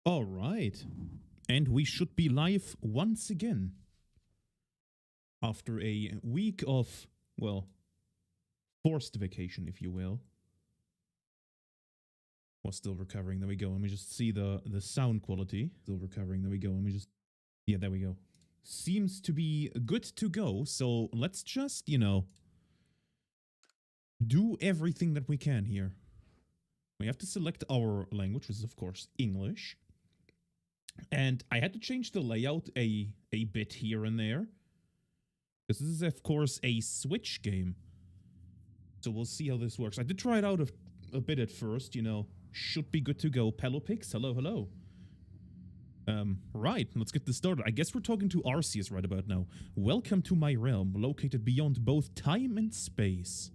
All right. And we should be live once again. After a week of, well, forced vacation, if you will. Well, still recovering. There we go. Let me just see the sound quality. Still recovering. There we go. Let me just... Yeah, there we go. Seems to be good to go. So let's just, do everything that we can here. We have to select our language, which is, of course, English. And I had to change the layout a bit here and there. This is, of course, a Switch game. So we'll see how this works. I did try it out a bit at first, Should be good to go. Pelopix, hello, hello. Right, let's get this started. I guess we're talking to Arceus right about now. Welcome to my realm, located beyond both time and space.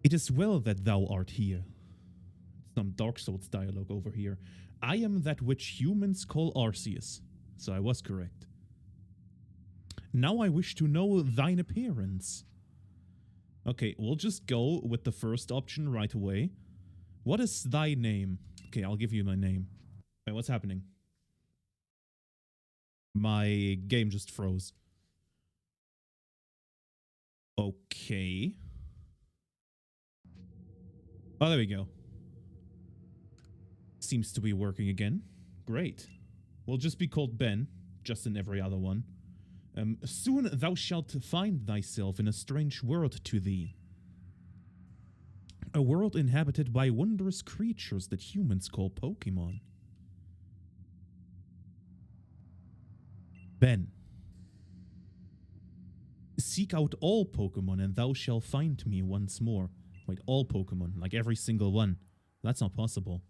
It is well that thou art here. Some Dark Souls dialogue over here. I am that which humans call Arceus. So I was correct. Now I wish to know thine appearance. Okay, we'll just go with the first option right away. What is thy name? Okay, I'll give you my name. Wait, what's happening? My game just froze. Okay. Oh, there we go. Seems to be working again. Great. We'll just be called Ben, just in every other one. Soon thou shalt find thyself in a strange world to thee. A world inhabited by wondrous creatures that humans call Pokemon. Ben. Seek out all Pokemon and thou shalt find me once more. Wait, all Pokemon, like every single one. That's not possible.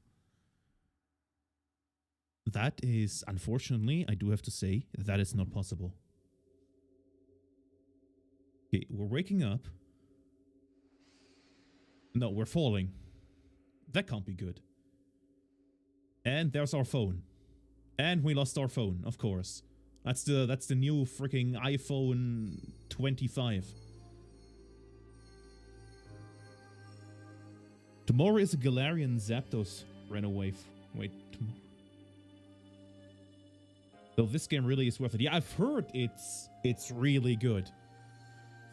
That is, unfortunately, I do have to say, that is not possible. Okay, we're waking up. No, we're falling. That can't be good. And there's our phone. And we lost our phone, of course. That's the new freaking iPhone 25. Tomorrow is a Galarian Zapdos ran away. Wait, tomorrow. So this game really is worth it. Yeah, I've heard it's really good.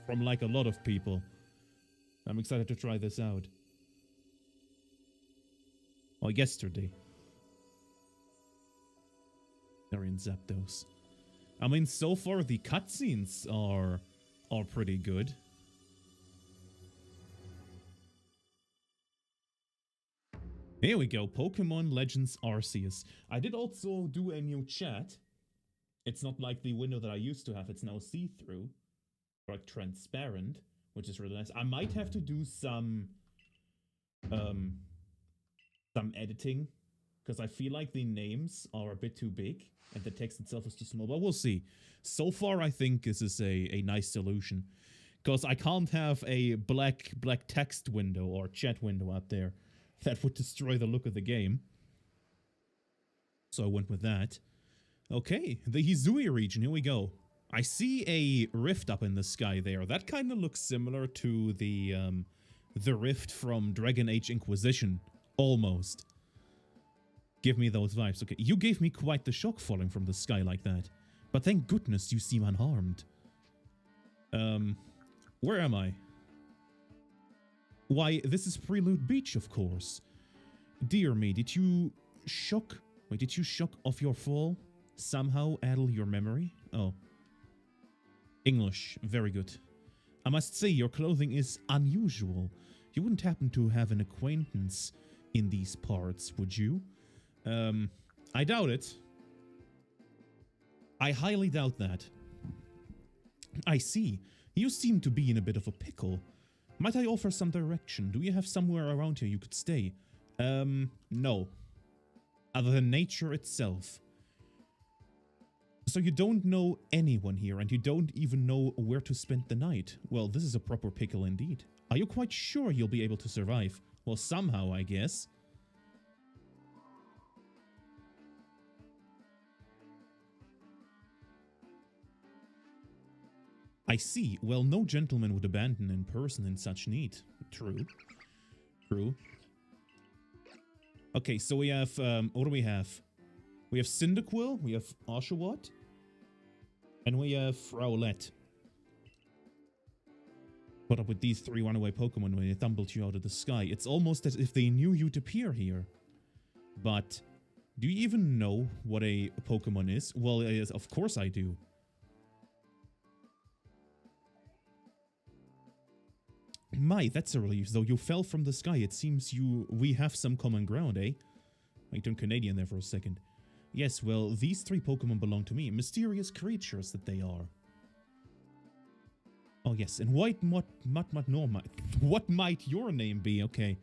From like a lot of people. I'm excited to try this out. Oh, yesterday. Galarian Zapdos. I mean, so far the cutscenes are pretty good. Here we go, Pokemon Legends Arceus. I did also do a new chat. It's not like the window that I used to have, it's now see-through. Or transparent, which is really nice. I might have to do some editing, because I feel like the names are a bit too big, and the text itself is too small, but we'll see. So far, I think this is a nice solution, because I can't have a black text window or chat window up there. That would destroy the look of the game. So I went with that. Okay, the HISUI region, here we go. I see a rift up in the sky there. That kind of looks similar to the rift from Dragon Age Inquisition. Almost. Give me those vibes. Okay, you gave me quite the shock falling from the sky like that. But thank goodness you seem unharmed. Where am I? Why, this is Prelude Beach, of course. Dear me, did you shock off your fall? Somehow addle your memory? Oh. English, very good. I must say, your clothing is unusual. You wouldn't happen to have an acquaintance in these parts, would you? I doubt it. I highly doubt that. I see. You seem to be in a bit of a pickle. Might I offer some direction? Do you have somewhere around here you could stay? No. Other than nature itself. So you don't know anyone here, and you don't even know where to spend the night. Well, this is a proper pickle indeed. Are you quite sure you'll be able to survive? Well, somehow, I guess. I see. Well, no gentleman would abandon in person in such need. True. True. Okay, so we have, what do we have? We have Cyndaquil, we have Oshawott, and we have Rowlet. What up with these 3 runaway Pokemon when they tumbled you out of the sky? It's almost as if they knew you'd appear here. But, do you even know what a Pokemon is? Well, yes, of course I do. My, that's a relief. Though you fell from the sky, it seems we have some common ground, eh? I turned Canadian there for a second. Yes, well, these 3 Pokemon belong to me. Mysterious creatures that they are. Oh, yes, and what might your name be? Okay.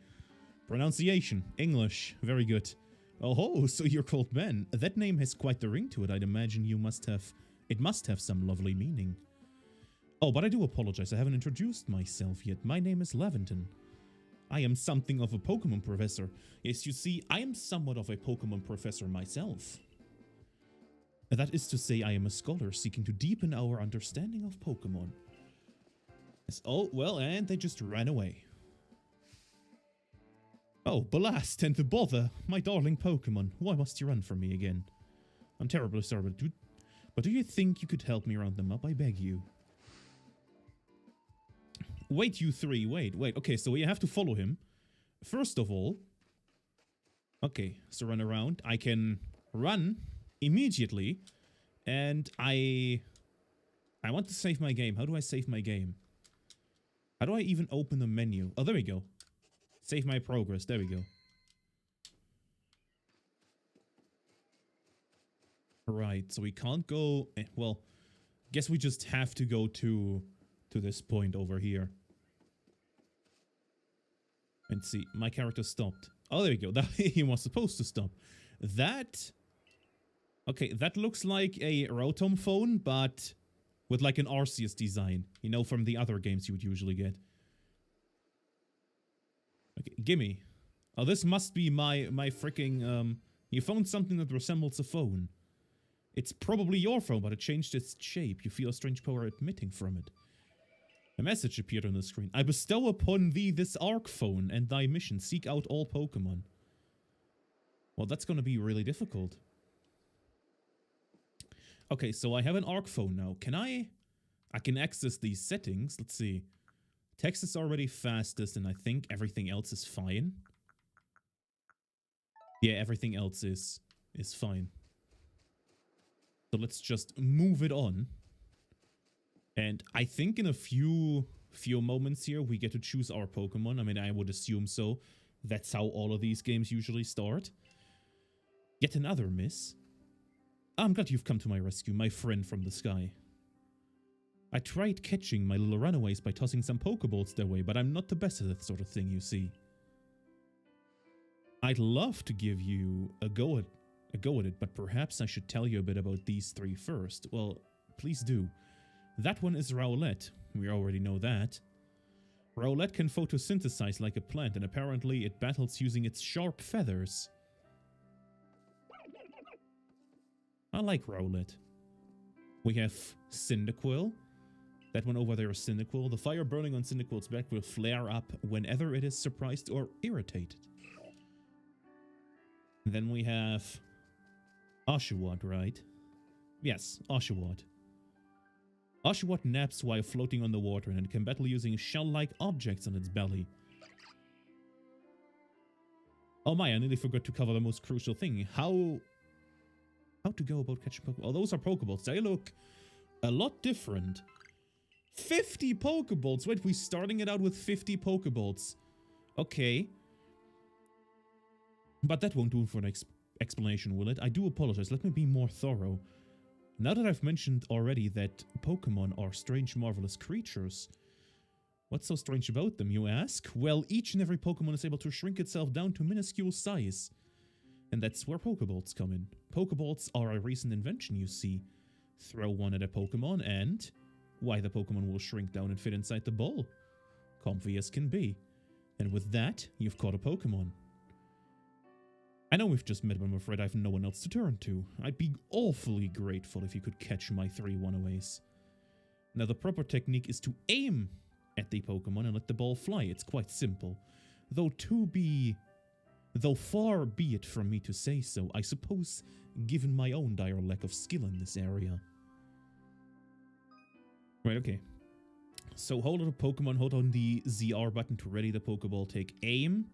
Pronunciation. English. Very good. Oh, so you're called Ben. That name has quite the ring to it. I'd imagine it must have some lovely meaning. Oh, but I do apologize. I haven't introduced myself yet. My name is Levinton. I am something of a Pokemon professor. Yes, you see, I am somewhat of a Pokemon professor myself. That is to say, I am a scholar seeking to deepen our understanding of Pokemon. Yes, oh, well, and they just ran away. Oh, blast and the bother, my darling Pokemon. Why must you run from me again? I'm terribly sorry, but do you think you could help me round them up? I beg you. Wait, you 3, wait. Okay, so we have to follow him. First of all, okay, so run around. I can run immediately, and I want to save my game. How do I save my game? How do I even open the menu? Oh, there we go. Save my progress. There we go. Right, so we can't go... well, guess we just have to go to this point over here. And see, my character stopped. Oh, there we go. He was supposed to stop. That... okay, that looks like a Rotom phone, but with like an Arceus design. You know, from the other games you would usually get. Okay, gimme. Oh, this must be my freaking, you found something that resembles a phone. It's probably your phone, but it changed its shape. You feel a strange power emitting from it. A message appeared on the screen. I bestow upon thee this Arc phone and thy mission. Seek out all Pokemon. Well, that's gonna be really difficult. Okay, so I have an Arc phone now. Can I can access these settings. Let's see. Text is already fastest, and I think everything else is fine. Yeah, everything else is fine. So let's just move it on. And I think in a few moments here, we get to choose our Pokemon. I mean, I would assume so. That's how all of these games usually start. Yet another miss. I'm glad you've come to my rescue, my friend from the sky. I tried catching my little runaways by tossing some Pokeballs their way, but I'm not the best at that sort of thing, you see. I'd love to give you a go at it, but perhaps I should tell you a bit about these 3 first. Well, please do. That one is Rowlet. We already know that. Rowlet can photosynthesize like a plant, and apparently it battles using its sharp feathers. I like Rowlet. We have Cyndaquil. That one over there is Cyndaquil. The fire burning on Cyndaquil's back will flare up whenever it is surprised or irritated. Then we have Oshawott, right? Yes, Oshawott. Oshawott naps while floating on the water and can battle using shell-like objects on its belly. Oh my, I nearly forgot to cover the most crucial thing. How to go about catching Pokeballs. Oh, those are Pokeballs. They look a lot different. 50 Pokeballs. Wait, we're starting it out with 50 Pokeballs. Okay. But that won't do for an explanation, will it? I do apologize. Let me be more thorough. Now that I've mentioned already that Pokemon are strange, marvelous creatures, what's so strange about them, you ask? Well, each and every Pokemon is able to shrink itself down to minuscule size. And that's where Pokeballs come in. Pokeballs are a recent invention, you see. Throw one at a Pokemon and... why, the Pokemon will shrink down and fit inside the ball. Comfy as can be. And with that, you've caught a Pokemon. I know we've just met, but I'm afraid I have no one else to turn to. I'd be awfully grateful if you could catch my 3 runaways. Now, the proper technique is to aim at the Pokemon and let the ball fly. It's quite simple. Though to be Though far be it from me to say so, I suppose, given my own dire lack of skill in this area. Right, okay. So hold on to Pokemon, hold on the ZR button to ready the Pokeball, take aim,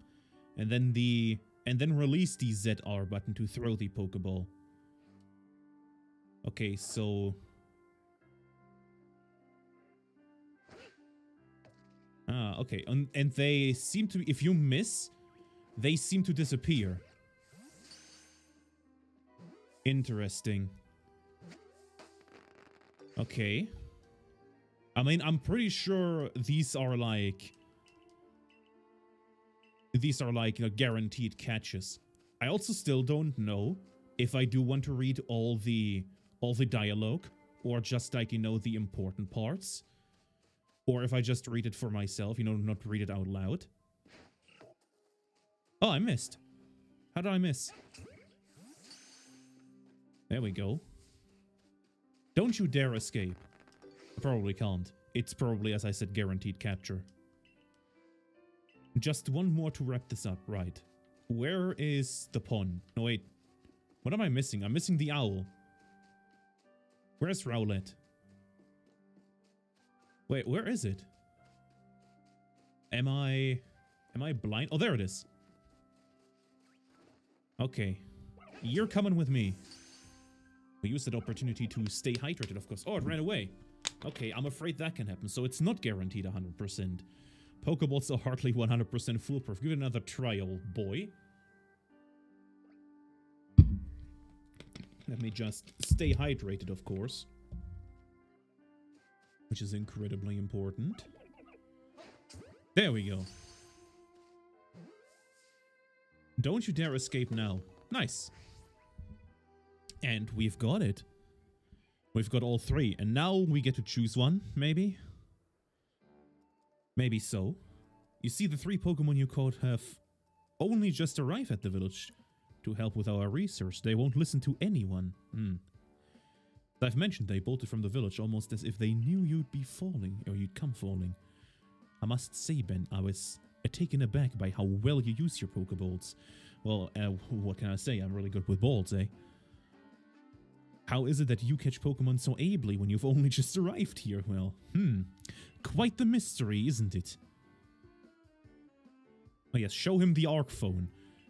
and then release the ZR button to throw the Pokeball. Okay, so okay, and they seem to, if you miss, they seem to disappear. Interesting. Okay. I mean, I'm pretty sure these are like, you know, guaranteed catches. I also still don't know if I do want to read all the dialogue, or just like, you know, the important parts, or if I just read it for myself, you know, not read it out loud. Oh, I missed. How did I miss? There we go. Don't you dare escape. I probably can't. It's probably, as I said, guaranteed capture. Just one more to wrap this up, right. Where is the pond? No, wait. What am I missing? I'm missing the owl. Where's Rowlet? Wait, where is it? Am I blind? Oh, there it is. Okay. You're coming with me. We use that opportunity to stay hydrated, of course. Oh, it ran away. Okay, I'm afraid that can happen. So it's not guaranteed 100%. Pokeballs are hardly 100% foolproof. Give it another try, old boy. Let me just stay hydrated, of course. Which is incredibly important. There we go. Don't you dare escape now. Nice. And we've got it. We've got all three. And now we get to choose one, maybe? Maybe so. You see, the 3 Pokemon you caught have only just arrived at the village to help with our research. They won't listen to anyone. As I've mentioned, they bolted from the village almost as if they knew you'd be falling, or you'd come falling. I must say, Ben, I was taken aback by how well you use your Pokeballs. Well, what can I say? I'm really good with balls, eh? How is it that you catch Pokemon so ably when you've only just arrived here? Well, quite the mystery, isn't it? Oh yes, show him the Arc Phone.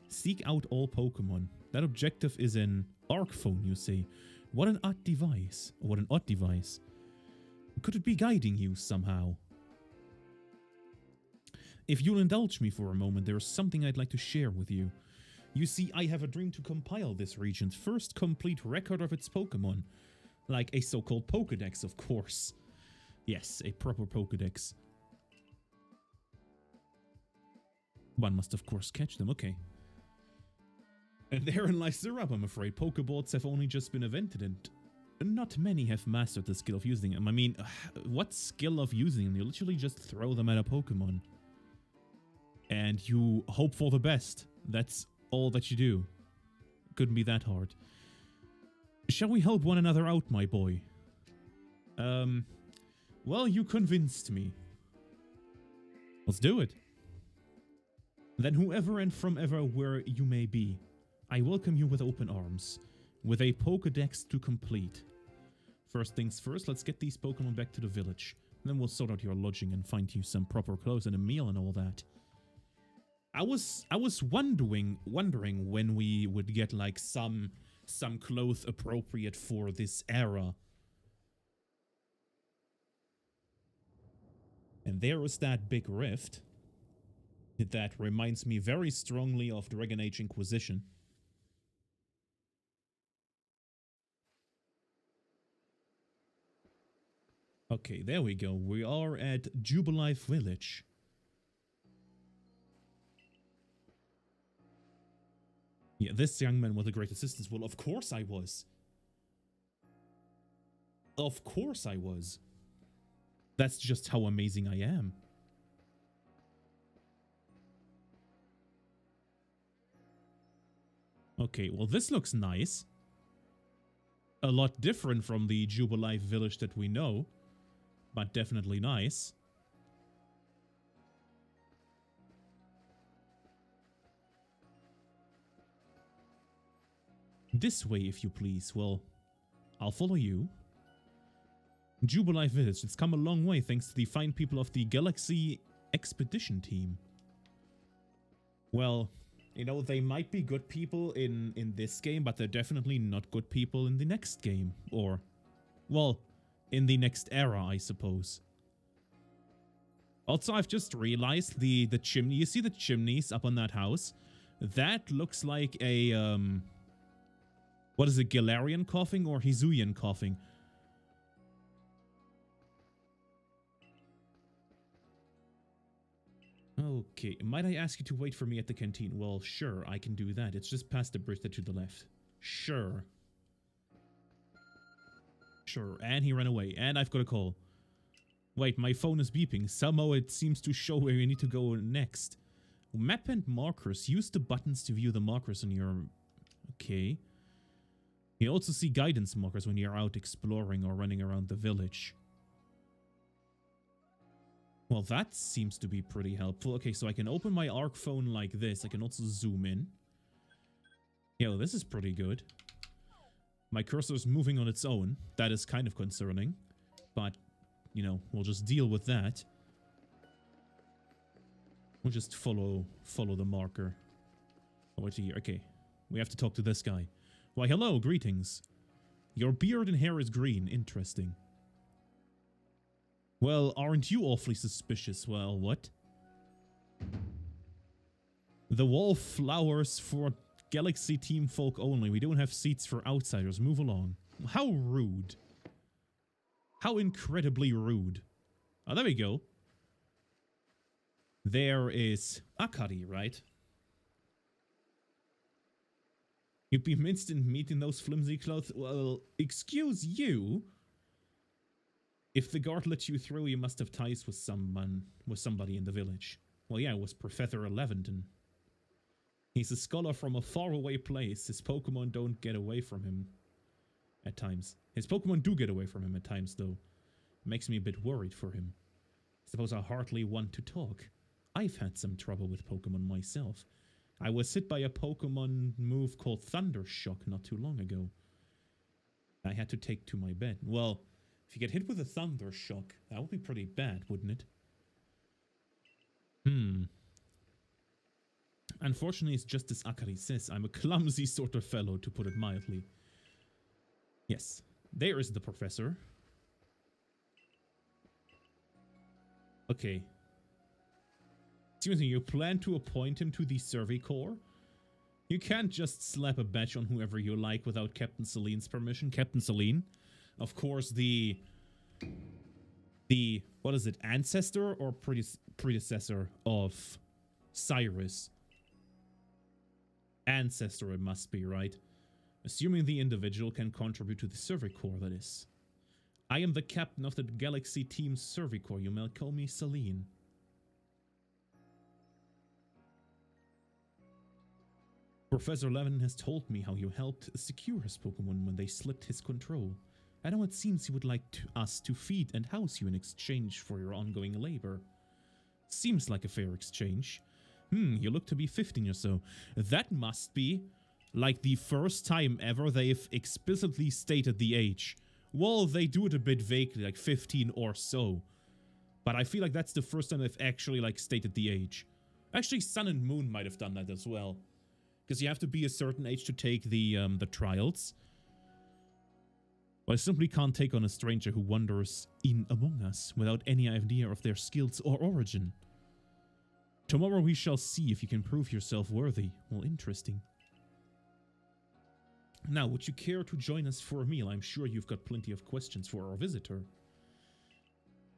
Seek out all Pokemon. That objective is an Arc Phone, you say. What an odd device. What an odd device. Could it be guiding you somehow? If you'll indulge me for a moment, there is something I'd like to share with you. You see, I have a dream to compile this region's first complete record of its Pokemon. Like a so-called Pokédex, of course. Yes, a proper Pokédex. One must, of course, catch them. Okay. And therein lies the rub, I'm afraid. Pokeballs have only just been invented, and not many have mastered the skill of using them. I mean, what skill of using them? You literally just throw them at a Pokemon. And you hope for the best. That's all that you do. Couldn't be that hard. Shall we help one another out, my boy? Well, you convinced me. Let's do it. Then whoever and from ever where you may be, I welcome you with open arms, with a Pokédex to complete. First things first, let's get these Pokemon back to the village. Then we'll sort out your lodging and find you some proper clothes and a meal and all that. I was wondering when we would get like some clothes appropriate for this era. And there is that big rift. That reminds me very strongly of Dragon Age Inquisition. Okay, there we go. We are at Jubilife Village. Yeah, this young man was a great assistance. Well, of course I was. Of course I was. That's just how amazing I am. Okay, well, this looks nice. A lot different from the Jubilife village that we know, but definitely nice. This way, if you please. Well, I'll follow you. Jubilife Village. It's come a long way thanks to the fine people of the Galaxy Expedition team. Well, you know, they might be good people in this game, but they're definitely not good people in the next game. Or, well, in the next era, I suppose. Also, I've just realized the chimney. You see the chimneys up on that house? That looks like a, what is it, Galarian coughing or HISUian coughing? Okay, might I ask you to wait for me at the canteen? Well, sure, I can do that. It's just past the bridge to the left. Sure. Sure, and he ran away, and I've got a call. Wait, my phone is beeping. Somehow it seems to show where you need to go next. Map and markers. Use the buttons to view the markers on your... Okay. You also see guidance markers when you're out exploring or running around the village. Well, that seems to be pretty helpful. Okay, so I can open my ARC phone like this. I can also zoom in. Yo, this is pretty good. My cursor is moving on its own. That is kind of concerning. But, you know, we'll just deal with that. We'll just follow the marker. Oh, wait here. Okay, we have to talk to this guy. Why, hello, greetings. Your beard and hair is green. Interesting. Well, aren't you awfully suspicious? Well, what? The wallflowers for Galaxy Team folk only. We don't have seats for outsiders. Move along. How rude. How incredibly rude. Oh, there we go. There is Akari, right? You'd be minced in meat in those flimsy clothes. Well, excuse you. If the guard let you through, you must have ties with somebody in the village. Well, yeah, it was Professor Leventon. He's a scholar from a faraway place. His Pokemon don't get away from him at times. His Pokemon do get away from him at times, though. Makes me a bit worried for him. I suppose I hardly want to talk. I've had some trouble with Pokemon myself. I was hit by a Pokemon move called Thundershock not too long ago. I had to take to my bed. Well, if you get hit with a Thundershock, that would be pretty bad, wouldn't it? Unfortunately, it's just as Akari says. I'm a clumsy sort of fellow, to put it mildly. Yes, there is the professor. Okay. Excuse me, you plan to appoint him to the Survey Corps? You can't just slap a badge on whoever you like without Captain Celine's permission. Captain Celine? Of course, the what is it, ancestor or predecessor of Cyrus? Ancestor it must be, right? Assuming the individual can contribute to the Survey Corps, that is. I am the captain of the Galaxy Team Survey Corps. You may call me Celine. Professor Levin has told me how you helped secure his Pokemon when they slipped his control. I know it seems he would like us to feed and house you in exchange for your ongoing labor. Seems like a fair exchange. You look to be 15 or so. That must be like the first time ever they've explicitly stated the age. Well, they do it a bit vaguely, like 15 or so. But I feel like that's the first time they've actually like stated the age. Actually, Sun and Moon might have done that as well. Because you have to be a certain age to take the trials. But I simply can't take on a stranger who wanders in among us without any idea of their skills or origin. Tomorrow we shall see if you can prove yourself worthy. Well, interesting. Now, would you care to join us for a meal? I'm sure you've got plenty of questions for our visitor.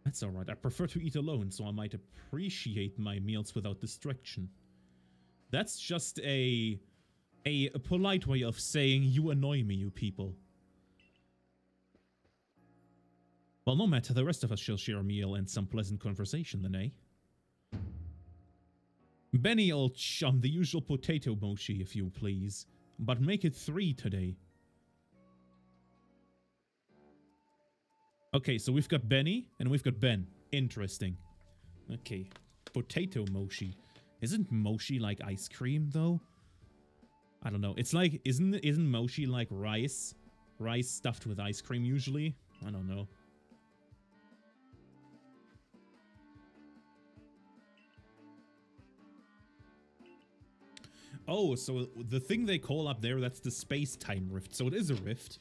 That's alright. I prefer to eat alone, so I might appreciate my meals without distraction. That's just a polite way of saying you annoy me, you people. Well, no matter, the rest of us shall share a meal and some pleasant conversation then, eh? Benny, old chum, the usual potato mochi, if you please. But make it 3 today. Okay, so we've got Benny and we've got Ben. Interesting. Okay, potato mochi. Isn't mochi like ice cream, though? I don't know. It's like, isn't mochi like rice? Rice stuffed with ice cream usually? I don't know. Oh, so the thing they call up there, that's the space-time rift. So it is a rift.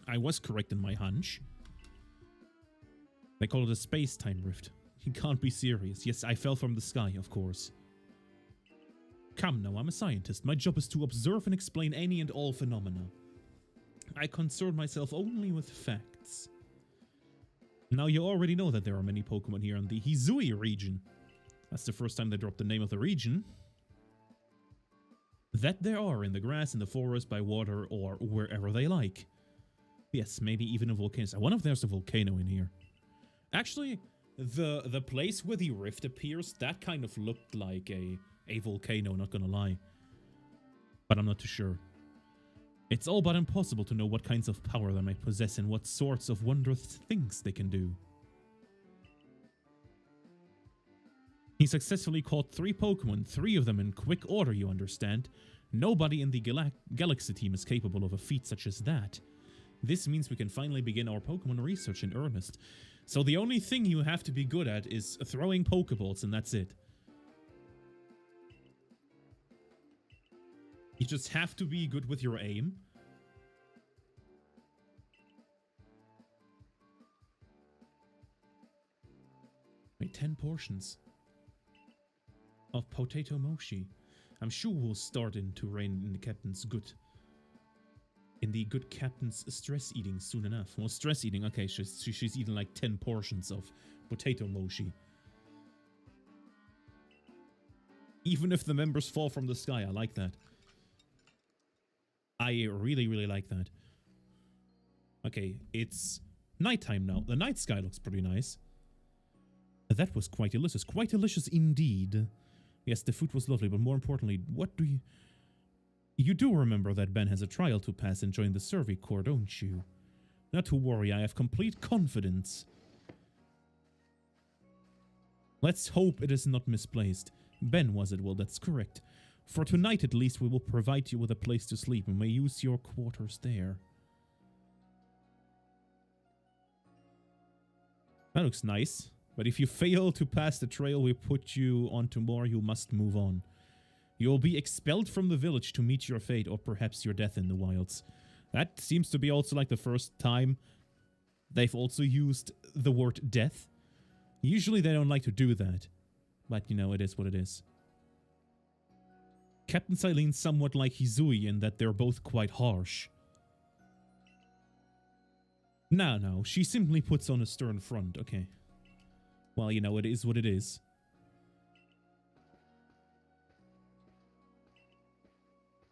I was correct in my hunch. They call it a space-time rift. You can't be serious. Yes, I fell from the sky, of course. Come now, I'm a scientist. My job is to observe and explain any and all phenomena. I concern myself only with facts. Now, you already know that there are many Pokemon here in the HISUI region. That's the first time they dropped the name of the region. That there are in the grass, in the forest, by water, or wherever they like. Yes, maybe even a volcano. I wonder if there's a volcano in here. Actually, the place where the rift appears, that kind of looked like a volcano, not gonna lie. But I'm not too sure. It's all but impossible to know what kinds of power they might possess and what sorts of wondrous things they can do. He successfully caught 3 Pokemon, 3 of them in quick order, you understand. Nobody in the Galaxy team is capable of a feat such as that. This means we can finally begin our Pokemon research in earnest. So the only thing you have to be good at is throwing Pokeballs, and that's it. You just have to be good with your aim. Wait, 10 portions of potato mochi. I'm sure we'll start to reign in the captain's good. In the good captain's stress eating soon enough. Well, stress eating, okay, she's eaten like 10 portions of potato mochi. Even if the members fall from the sky, I like that. I really, really like that. Okay, it's nighttime now. The night sky looks pretty nice. That was quite delicious. Quite delicious indeed. Yes, the food was lovely, but more importantly, what do you... You do remember that Ben has a trial to pass and join the Survey Corps, don't you? Not to worry, I have complete confidence. Let's hope it is not misplaced. Ben, was it? Well, that's correct. For tonight, at least, we will provide you with a place to sleep and may use your quarters there. That looks nice. But if you fail to pass the trail we put you on tomorrow, you must move on. You will be expelled from the village to meet your fate or perhaps your death in the wilds. That seems to be also like the first time they've also used the word death. Usually they don't like to do that. But, you know, it is what it is. Captain Silene's somewhat like HISUI in that they're both quite harsh. No, she simply puts on a stern front. Okay. Well, you know, it is what it is.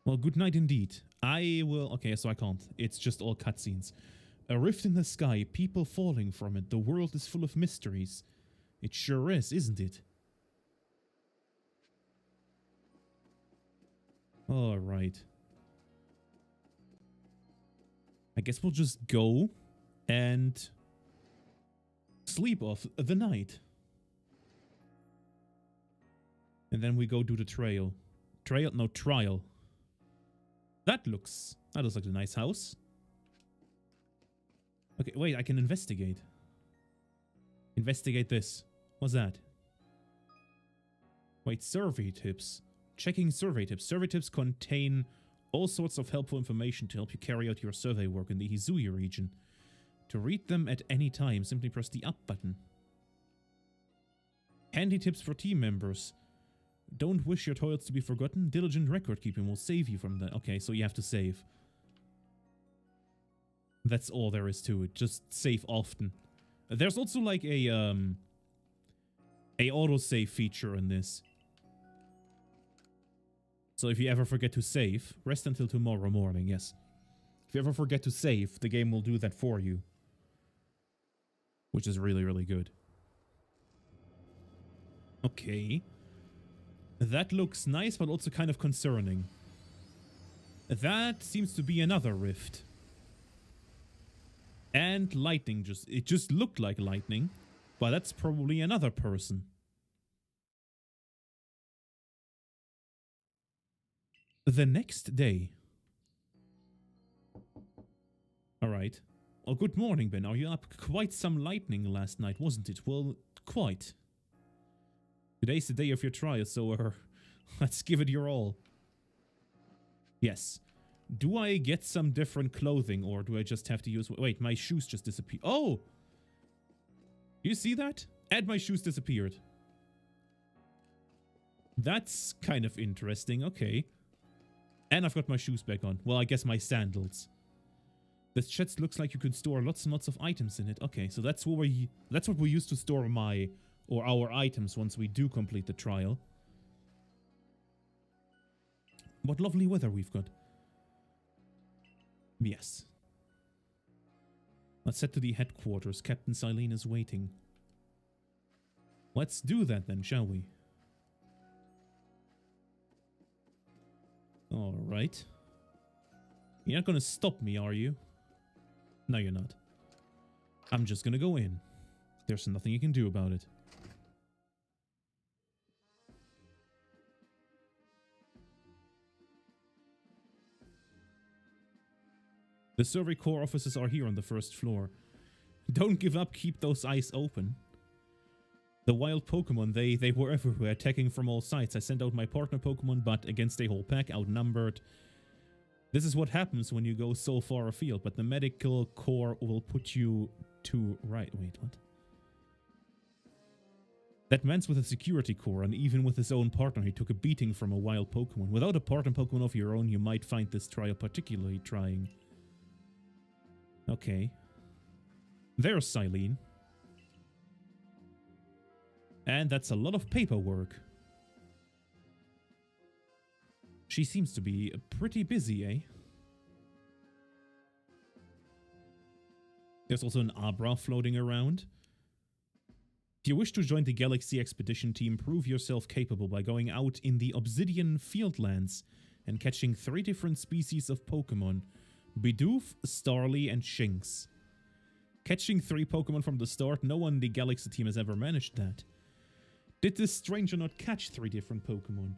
Well, good night indeed. I will... Okay, so I can't. It's just all cutscenes. A rift in the sky, people falling from it. The world is full of mysteries. It sure is, isn't it? Alright. I guess we'll just go and sleep off the night. And then we go do the trail. Trial. That looks like a nice house. Okay, wait, I can investigate. Investigate this. What's that? Wait, survey tips. Checking survey tips. Survey tips contain all sorts of helpful information to help you carry out your survey work in the HISUI region. To read them at any time, simply press the up button. Handy tips for team members. Don't wish your toilets to be forgotten. Diligent record keeping will save you from that. Okay, so you have to save. That's all there is to it. Just save often. There's also like a autosave feature in this. So if you ever forget to save, rest until tomorrow morning, yes. If you ever forget to save, the game will do that for you. Which is really, really good. Okay. That looks nice, but also kind of concerning. That seems to be another rift. And lightning it just looked like lightning. But that's probably another person. The next day. Alright. Oh, good morning, Ben. Are you up? Quite some lightning last night, wasn't it? Well, quite. Today's the day of your trial, so let's give it your all. Yes. Do I get some different clothing, or do I just have to use... Wait, my shoes just disappeared. Oh! You see that? And my shoes disappeared. That's kind of interesting. Okay. And I've got my shoes back on. Well, I guess my sandals. This chest looks like you could store lots and lots of items in it. Okay, so that's what we use to store our items once we do complete the trial. What lovely weather we've got. Yes. Let's head to the headquarters. Captain Silene is waiting. Let's do that then, shall we? Alright. You're not gonna stop me, are you? No, you're not. I'm just gonna go in. There's nothing you can do about it. The survey corps offices are here on the first floor. Don't give up, keep those eyes open. The wild Pokemon, they were everywhere, attacking from all sides. I sent out my partner Pokemon, but against a whole pack, outnumbered. This is what happens when you go so far afield, but the medical corps will put you to... Right, wait, what? That man's with a security corps, and even with his own partner, he took a beating from a wild Pokemon. Without a partner Pokemon of your own, you might find this trial particularly trying. Okay. There's Silene. And that's a lot of paperwork. She seems to be pretty busy, eh? There's also an Abra floating around. If you wish to join the Galaxy Expedition team, prove yourself capable by going out in the Obsidian Fieldlands and catching 3 different species of Pokemon. Bidoof, Starly, and Shinx. Catching 3 Pokemon from the start, no one in the Galaxy team has ever managed that. Did this stranger not catch 3 different Pokemon?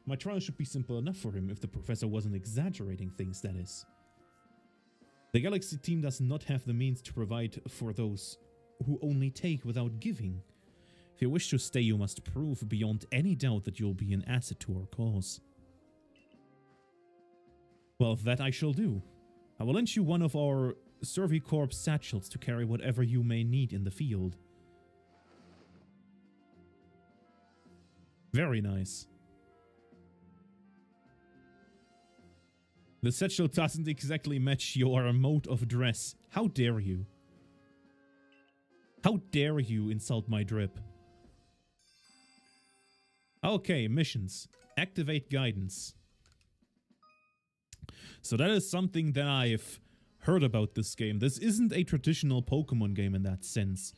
My trial should be simple enough for him if the professor wasn't exaggerating things, that is. The Galaxy team does not have the means to provide for those who only take without giving. If you wish to stay, you must prove beyond any doubt that you'll be an asset to our cause. Well, that I shall do. I will lend you one of our Survey Corps satchels to carry whatever you may need in the field. Very nice. The satchel doesn't exactly match your mode of dress. How dare you? How dare you insult my drip? Okay, missions. Activate guidance. So that is something that I've heard about this game. This isn't a traditional Pokemon game in that sense.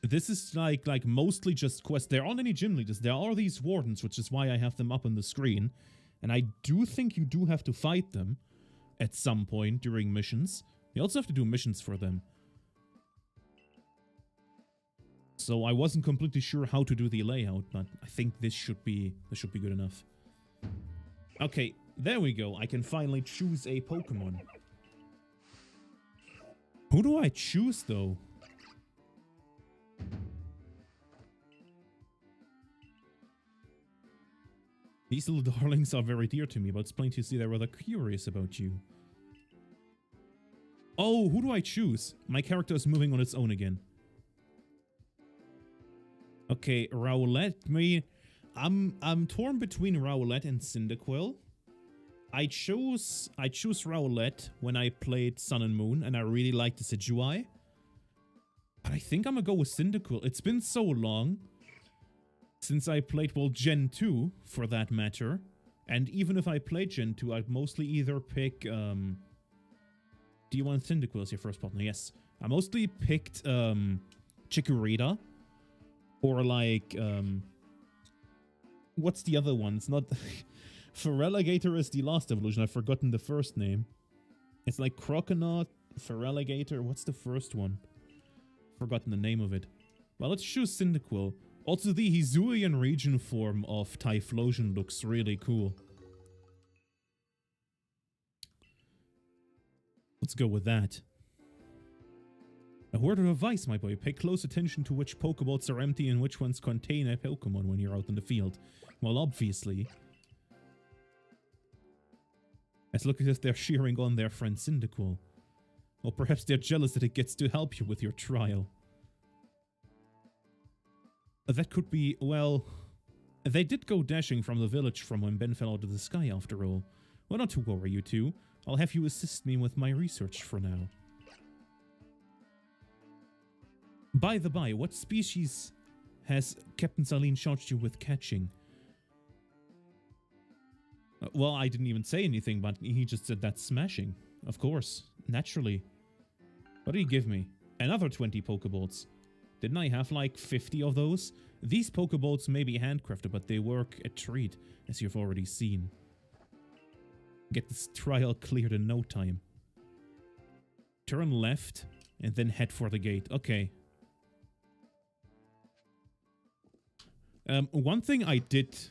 This is like mostly just quests. There aren't any gym leaders. There are these wardens, which is why I have them up on the screen. And I do think you do have to fight them at some point during missions. You also have to do missions for them. So I wasn't completely sure how to do the layout, but I think this should be good enough. Okay, there we go. I can finally choose a Pokemon. Who do I choose, though? These little darlings are very dear to me, but it's plain to see they're rather curious about you. Oh, who do I choose? My character is moving on its own again. Okay, Rowlet. I'm torn between Rowlet and Cyndaquil. I chose Rowlet when I played Sun and Moon, and I really liked the HISUI. But I think I'm gonna go with Cyndaquil. It's been so long since I played, well, Gen 2, for that matter. And even if I played Gen 2, I'd mostly either pick, do you want Cyndaquil as your first partner? Yes. I mostly picked, Chikorita. Or like, what's the other one? It's not... Feraligatr is the last evolution. I've forgotten the first name. It's like Croconaut, Feraligatr. What's the first one? Forgotten the name of it. Well, let's choose Cyndaquil. Also, the Hisuian region form of Typhlosion looks really cool. Let's go with that. A word of advice, my boy. Pay close attention to which Pokeballs are empty and which ones contain a Pokemon when you're out in the field. Well, obviously. As look as if they're cheering on their friend Cyndaquil. Or perhaps they're jealous that it gets to help you with your trial. That could be, well... They did go dashing from the village from when Ben fell out of the sky after all. Well, not to worry, you two. I'll have you assist me with my research for now. By the by, what species has Captain Saline charged you with catching? Well, I didn't even say anything, but he just said that's smashing. Of course, naturally. What did he give me? Another 20 Pokeballs. Didn't I have like 50 of those? These Pokeballs may be handcrafted, but they work a treat, as you've already seen. Get this trial cleared in no time. Turn left, and then head for the gate. Okay. One thing I did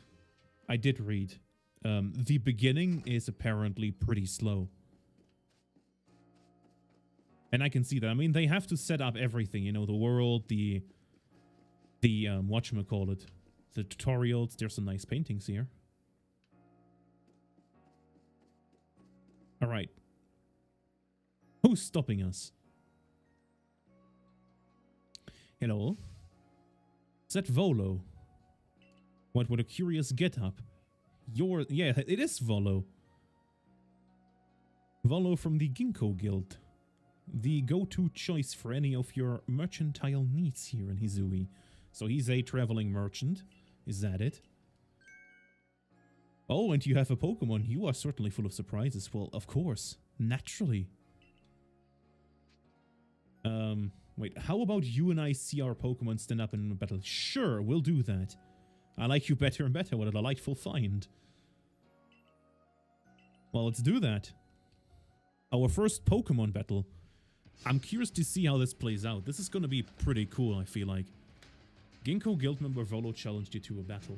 read. The beginning is apparently pretty slow. And I can see that. I mean, they have to set up everything, you know, the world, the whatchamacallit, the tutorials. There's some nice paintings here. All right. Who's stopping us? Hello? Is that Volo? What a curious get-up. Yeah, it is Volo. Volo from the Ginkgo Guild. The go-to choice for any of your mercantile needs here in HISUI. So he's a traveling merchant. Is that it? Oh, and you have a Pokemon. You are certainly full of surprises. Well, of course. Naturally. Wait, how about you and I see our Pokemon stand up in a battle? Sure, we'll do that. I like you better and better. What a delightful find. Well, let's do that. Our first Pokemon battle. I'm curious to see how this plays out. This is going to be pretty cool, I feel like. Ginkgo Guild member Volo challenged you to a battle.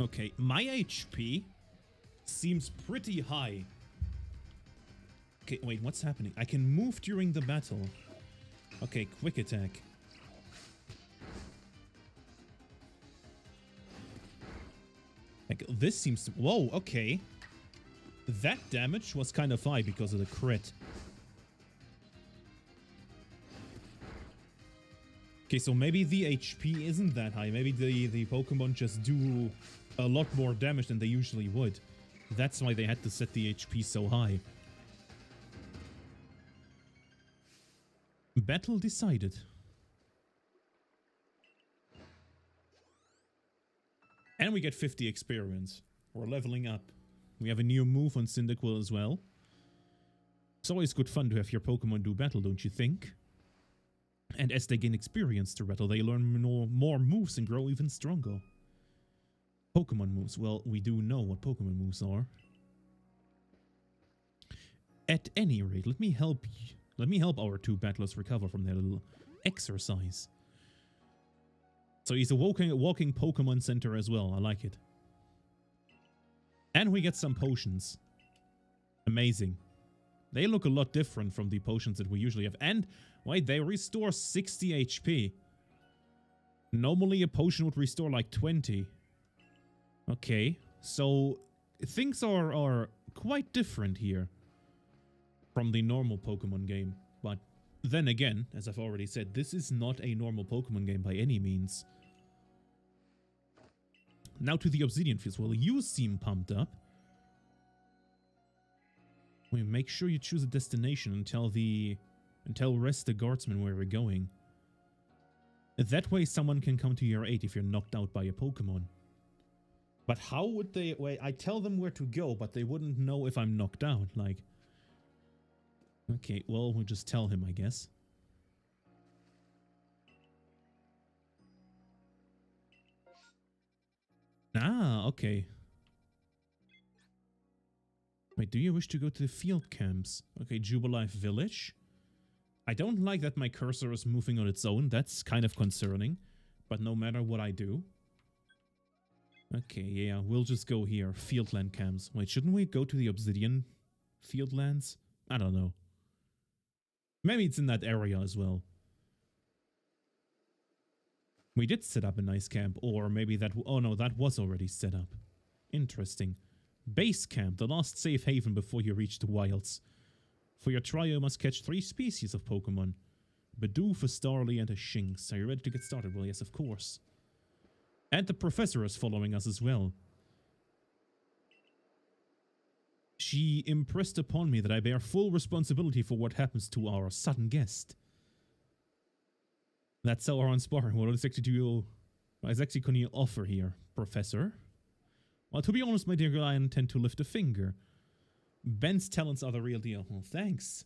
Okay, my HP seems pretty high. Okay, wait, what's happening? I can move during the battle. Okay, quick attack. Like, this seems to... Whoa, okay. That damage was kind of high because of the crit. Okay, so maybe the HP isn't that high. Maybe the Pokemon just do a lot more damage than they usually would. That's why they had to set the HP so high. Battle decided. And we get 50 experience. We're leveling up. We have a new move on Cyndaquil as well. It's always good fun to have your Pokemon do battle, don't you think? And as they gain experience to battle, they learn more moves and grow even stronger. Pokemon moves. Well, we do know what Pokemon moves are. At any rate, let me help our two battlers recover from their little exercise. So he's a walking Pokemon center as well. I like it. And we get some potions. Amazing. They look a lot different from the potions that we usually have. And, wait, they restore 60 HP. Normally a potion would restore like 20. Okay, so things are quite different here from the normal Pokemon game. But then again, as I've already said, this is not a normal Pokemon game by any means. Now to the Obsidian Fields. Well, you seem pumped up. Wait, make sure you choose a destination and tell rest the guardsmen where we're going. That way someone can come to your aid if you're knocked out by a Pokemon. But how would they... Wait, I tell them where to go, but they wouldn't know if I'm knocked out, like... Okay, well, we'll just tell him, I guess. Ah, okay. Wait, do you wish to go to the field camps? Okay, Jubilife Village. I don't like that my cursor is moving on its own. That's kind of concerning. But no matter what I do, Okay, yeah, we'll just go here. Fieldland camps. Wait, shouldn't we go to the Obsidian Fieldlands? I don't know. Maybe it's in that area as well. We did set up a nice camp, or maybe that... Oh no, that was already set up. Interesting. Base camp, the last safe haven before you reach the wilds. For your trial, you must catch 3 species of Pokemon. Bidoof, a Starly, and a Shinx. Are you ready to get started? Well, yes, of course. And the professor is following us as well. She impressed upon me that I bear full responsibility for what happens to our sudden guest. That's so uninspiring. What exactly can you offer here, Professor? Well, to be honest, my dear girl, I intend to lift a finger. Ben's talents are the real deal. Well, thanks.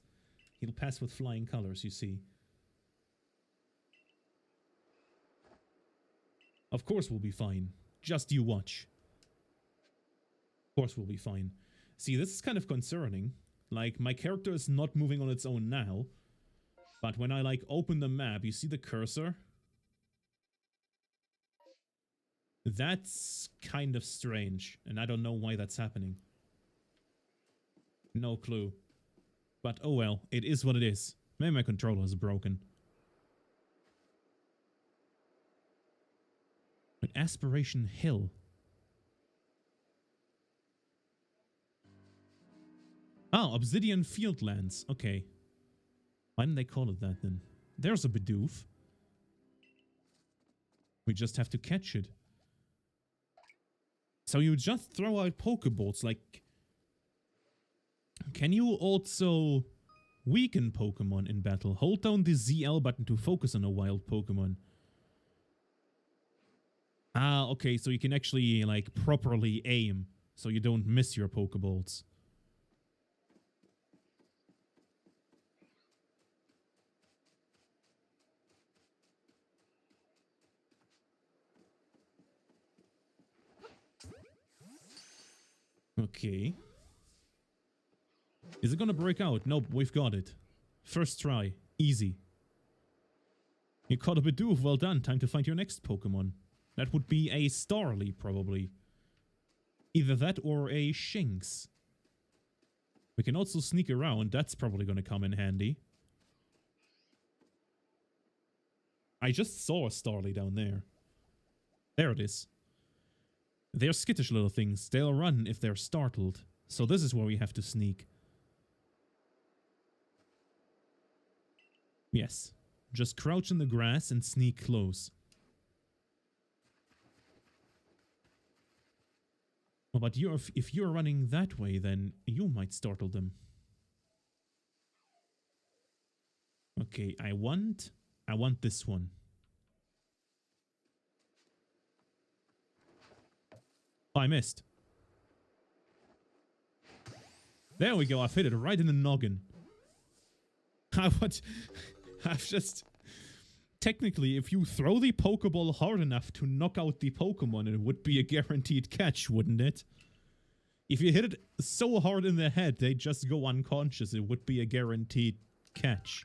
He'll pass with flying colors, you see. Of course we'll be fine. Just you watch. Of course we'll be fine. See, this is kind of concerning. Like, my character is not moving on its own now. But when I, like, open the map, you see the cursor? That's kind of strange. And I don't know why that's happening. No clue. But oh well, it is what it is. Maybe my controller is broken. But Aspiration Hill. Oh, Obsidian Fieldlands. Okay. Why didn't they call it that then? There's a Bidoof. We just have to catch it. So you just throw out Pokeballs, like... Can you also weaken Pokemon in battle? Hold down the ZL button to focus on a wild Pokemon. Ah, okay, so you can actually, like, properly aim, so you don't miss your Pokeballs. Okay. Is it gonna break out? Nope, we've got it. First try. Easy. You caught a Bidoof, well done. Time to find your next Pokemon. That would be a Starly, probably. Either that or a Shinx. We can also sneak around. That's probably gonna come in handy. I just saw a Starly down there. There it is. They're skittish little things. They'll run if they're startled. So this is where we have to sneak. Yes. Just crouch in the grass and sneak close. Well, but if you're running that way, then you might startle them. Okay, I want this one. Oh, I missed. There we go, I've hit it right in the noggin. I've just... Technically, if you throw the Pokeball hard enough to knock out the Pokemon, it would be a guaranteed catch, wouldn't it? If you hit it so hard in the head, they just go unconscious, it would be a guaranteed catch.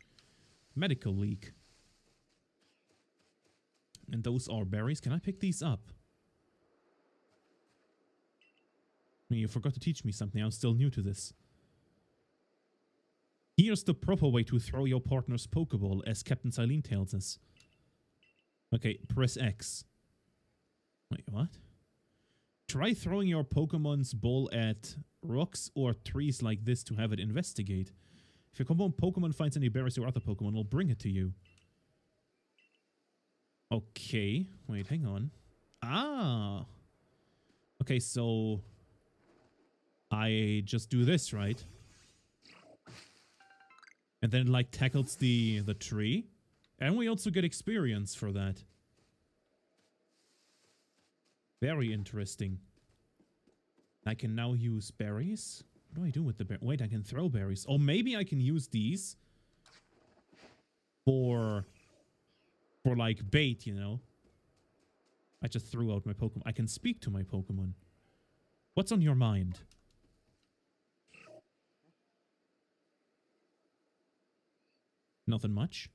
Medical leak. And those are berries. Can I pick these up? You forgot to teach me something. I'm still new to this. Here's the proper way to throw your partner's Pokeball, as Captain Silene tells us. Okay, press X. Wait, what? Try throwing your Pokemon's ball at rocks or trees like this to have it investigate. If your Pokemon finds any berries or other Pokemon, it'll bring it to you. Okay, wait, hang on. Ah! Okay, so... I just do this, right? And then it, like, tackles the tree. And we also get experience for that. Very interesting. I can now use berries. What do I do with the berries? Wait, I can throw berries. Or maybe I can use these for like bait, you know? I just threw out my Pokemon. I can speak to my Pokemon. What's on your mind? Nothing much.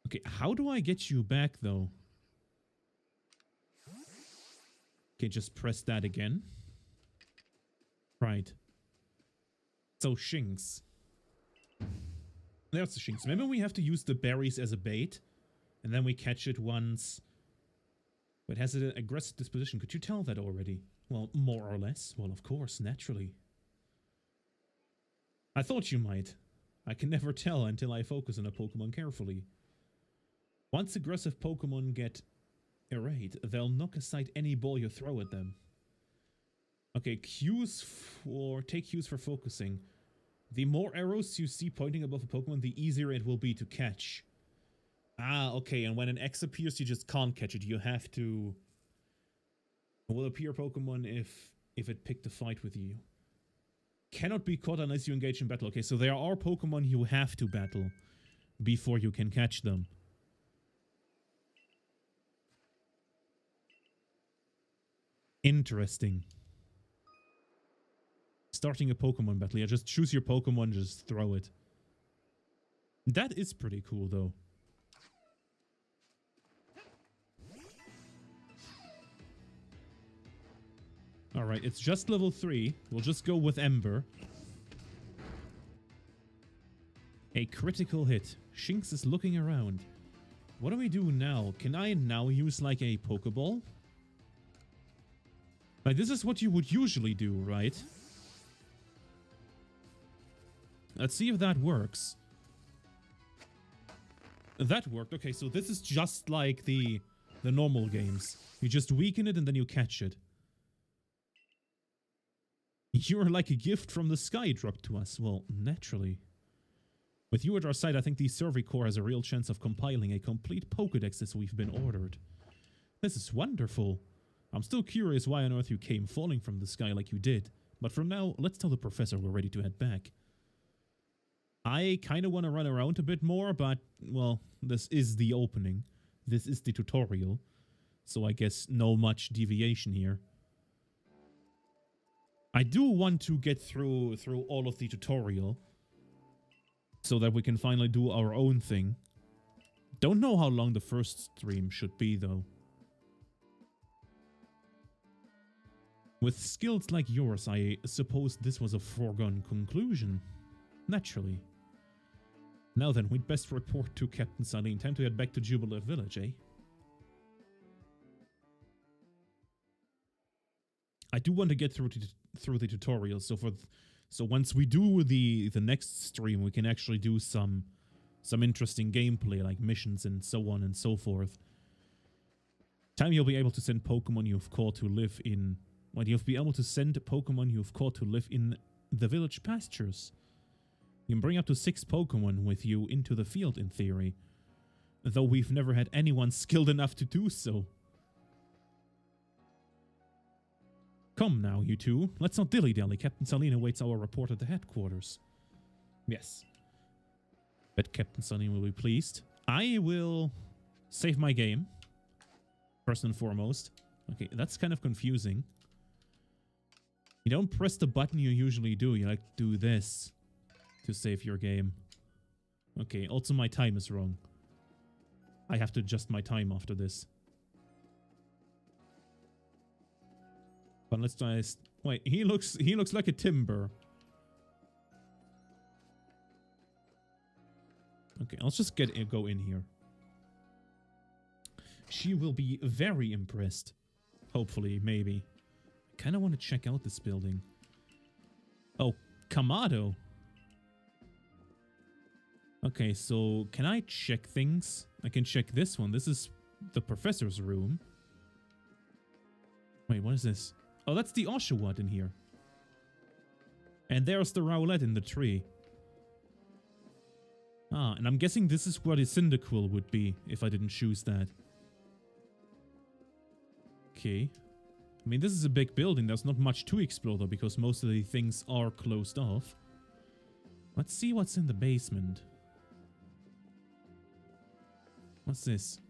Okay, how do I get you back, though? Okay, just press that again. Right. So, Shinx. There's the Shinx. Remember we have to use the berries as a bait? And then we catch it once. It has an aggressive disposition. Could you tell that already? Well, more or less. Well, of course, naturally. I thought you might. I can never tell until I focus on a Pokemon carefully. Once aggressive Pokemon get irate, they'll knock aside any ball you throw at them. Okay, take cues for focusing. The more arrows you see pointing above a Pokemon, the easier it will be to catch. Ah, okay, and when an X appears, you just can't catch it. You have to... It will appear Pokemon if it picked a fight with you. Cannot be caught unless you engage in battle. Okay, so there are Pokemon you have to battle before you can catch them. Interesting. Starting a Pokemon battle. Yeah, just choose your Pokemon, just throw it. That is pretty cool, though. Alright, it's just level 3. We'll just go with Ember. A critical hit. Shinx is looking around. What do we do now? Can I now use like a Pokeball? Like, this is what you would usually do, right? Let's see if that works. That worked. Okay, so this is just like the normal games. You just weaken it and then you catch it. You're like a gift from the sky dropped to us. Well, naturally. With you at our side, I think the Survey Corps has a real chance of compiling a complete Pokedex as we've been ordered. This is wonderful. I'm still curious why on earth you came falling from the sky like you did. But for now, let's tell the professor we're ready to head back. I kind of want to run around a bit more, but, well, this is the opening. This is the tutorial. So I guess no much deviation here. I do want to get through all of the tutorial so that we can finally do our own thing. Don't know how long the first stream should be, though. With skills like yours, I suppose this was a foregone conclusion. Naturally. Now then, we'd best report to Captain Saline. Time to head back to Jubilee Village, eh? I do want to get through the tutorial, so once we do the next stream, we can actually do some interesting gameplay, like missions and so on and so forth. Time you'll be able to send Pokemon you've caught to live in... Well, you'll be able to send Pokemon you've caught to live in the village pastures. You can bring up to 6 Pokemon with you into the field, in theory. Though we've never had anyone skilled enough to do so. Come now, you two. Let's not dilly-dally. Captain Saline awaits our report at the headquarters. Yes. Bet Captain Saline will be pleased. I will save my game. First and foremost. Okay, that's kind of confusing. You don't press the button you usually do. You like do this to save your game. Okay, also my time is wrong. I have to adjust my time after this. But let's try. Wait, he looks like a timber. Okay, I'll just go in here. She will be very impressed. Hopefully, maybe. I kind of want to check out this building. Oh, Kamado. Okay, so can I check things? I can check this one. This is the professor's room. Wait, what is this? Oh, that's the Oshawott in here. And there's the Rowlet in the tree. Ah, and I'm guessing this is where the Cyndaquil would be if I didn't choose that. Okay. I mean, this is a big building. There's not much to explore, though, because most of the things are closed off. Let's see what's in the basement. What's this?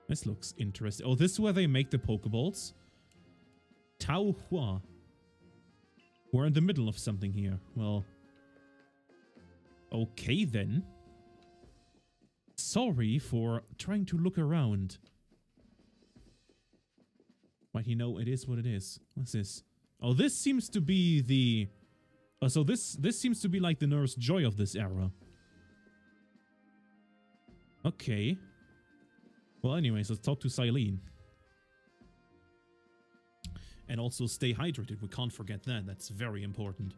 This looks interesting. Oh, this is where they make the Pokeballs? Tao Hua. We're in the middle of something here. Well... Okay, then. Sorry for trying to look around. But you know, it is what it is. What's this? Oh, this seems to be the... so this seems to be like the Nurse Joy of this era. Okay. Well, anyways, let's talk to Silene. And also stay hydrated. We can't forget that. That's very important.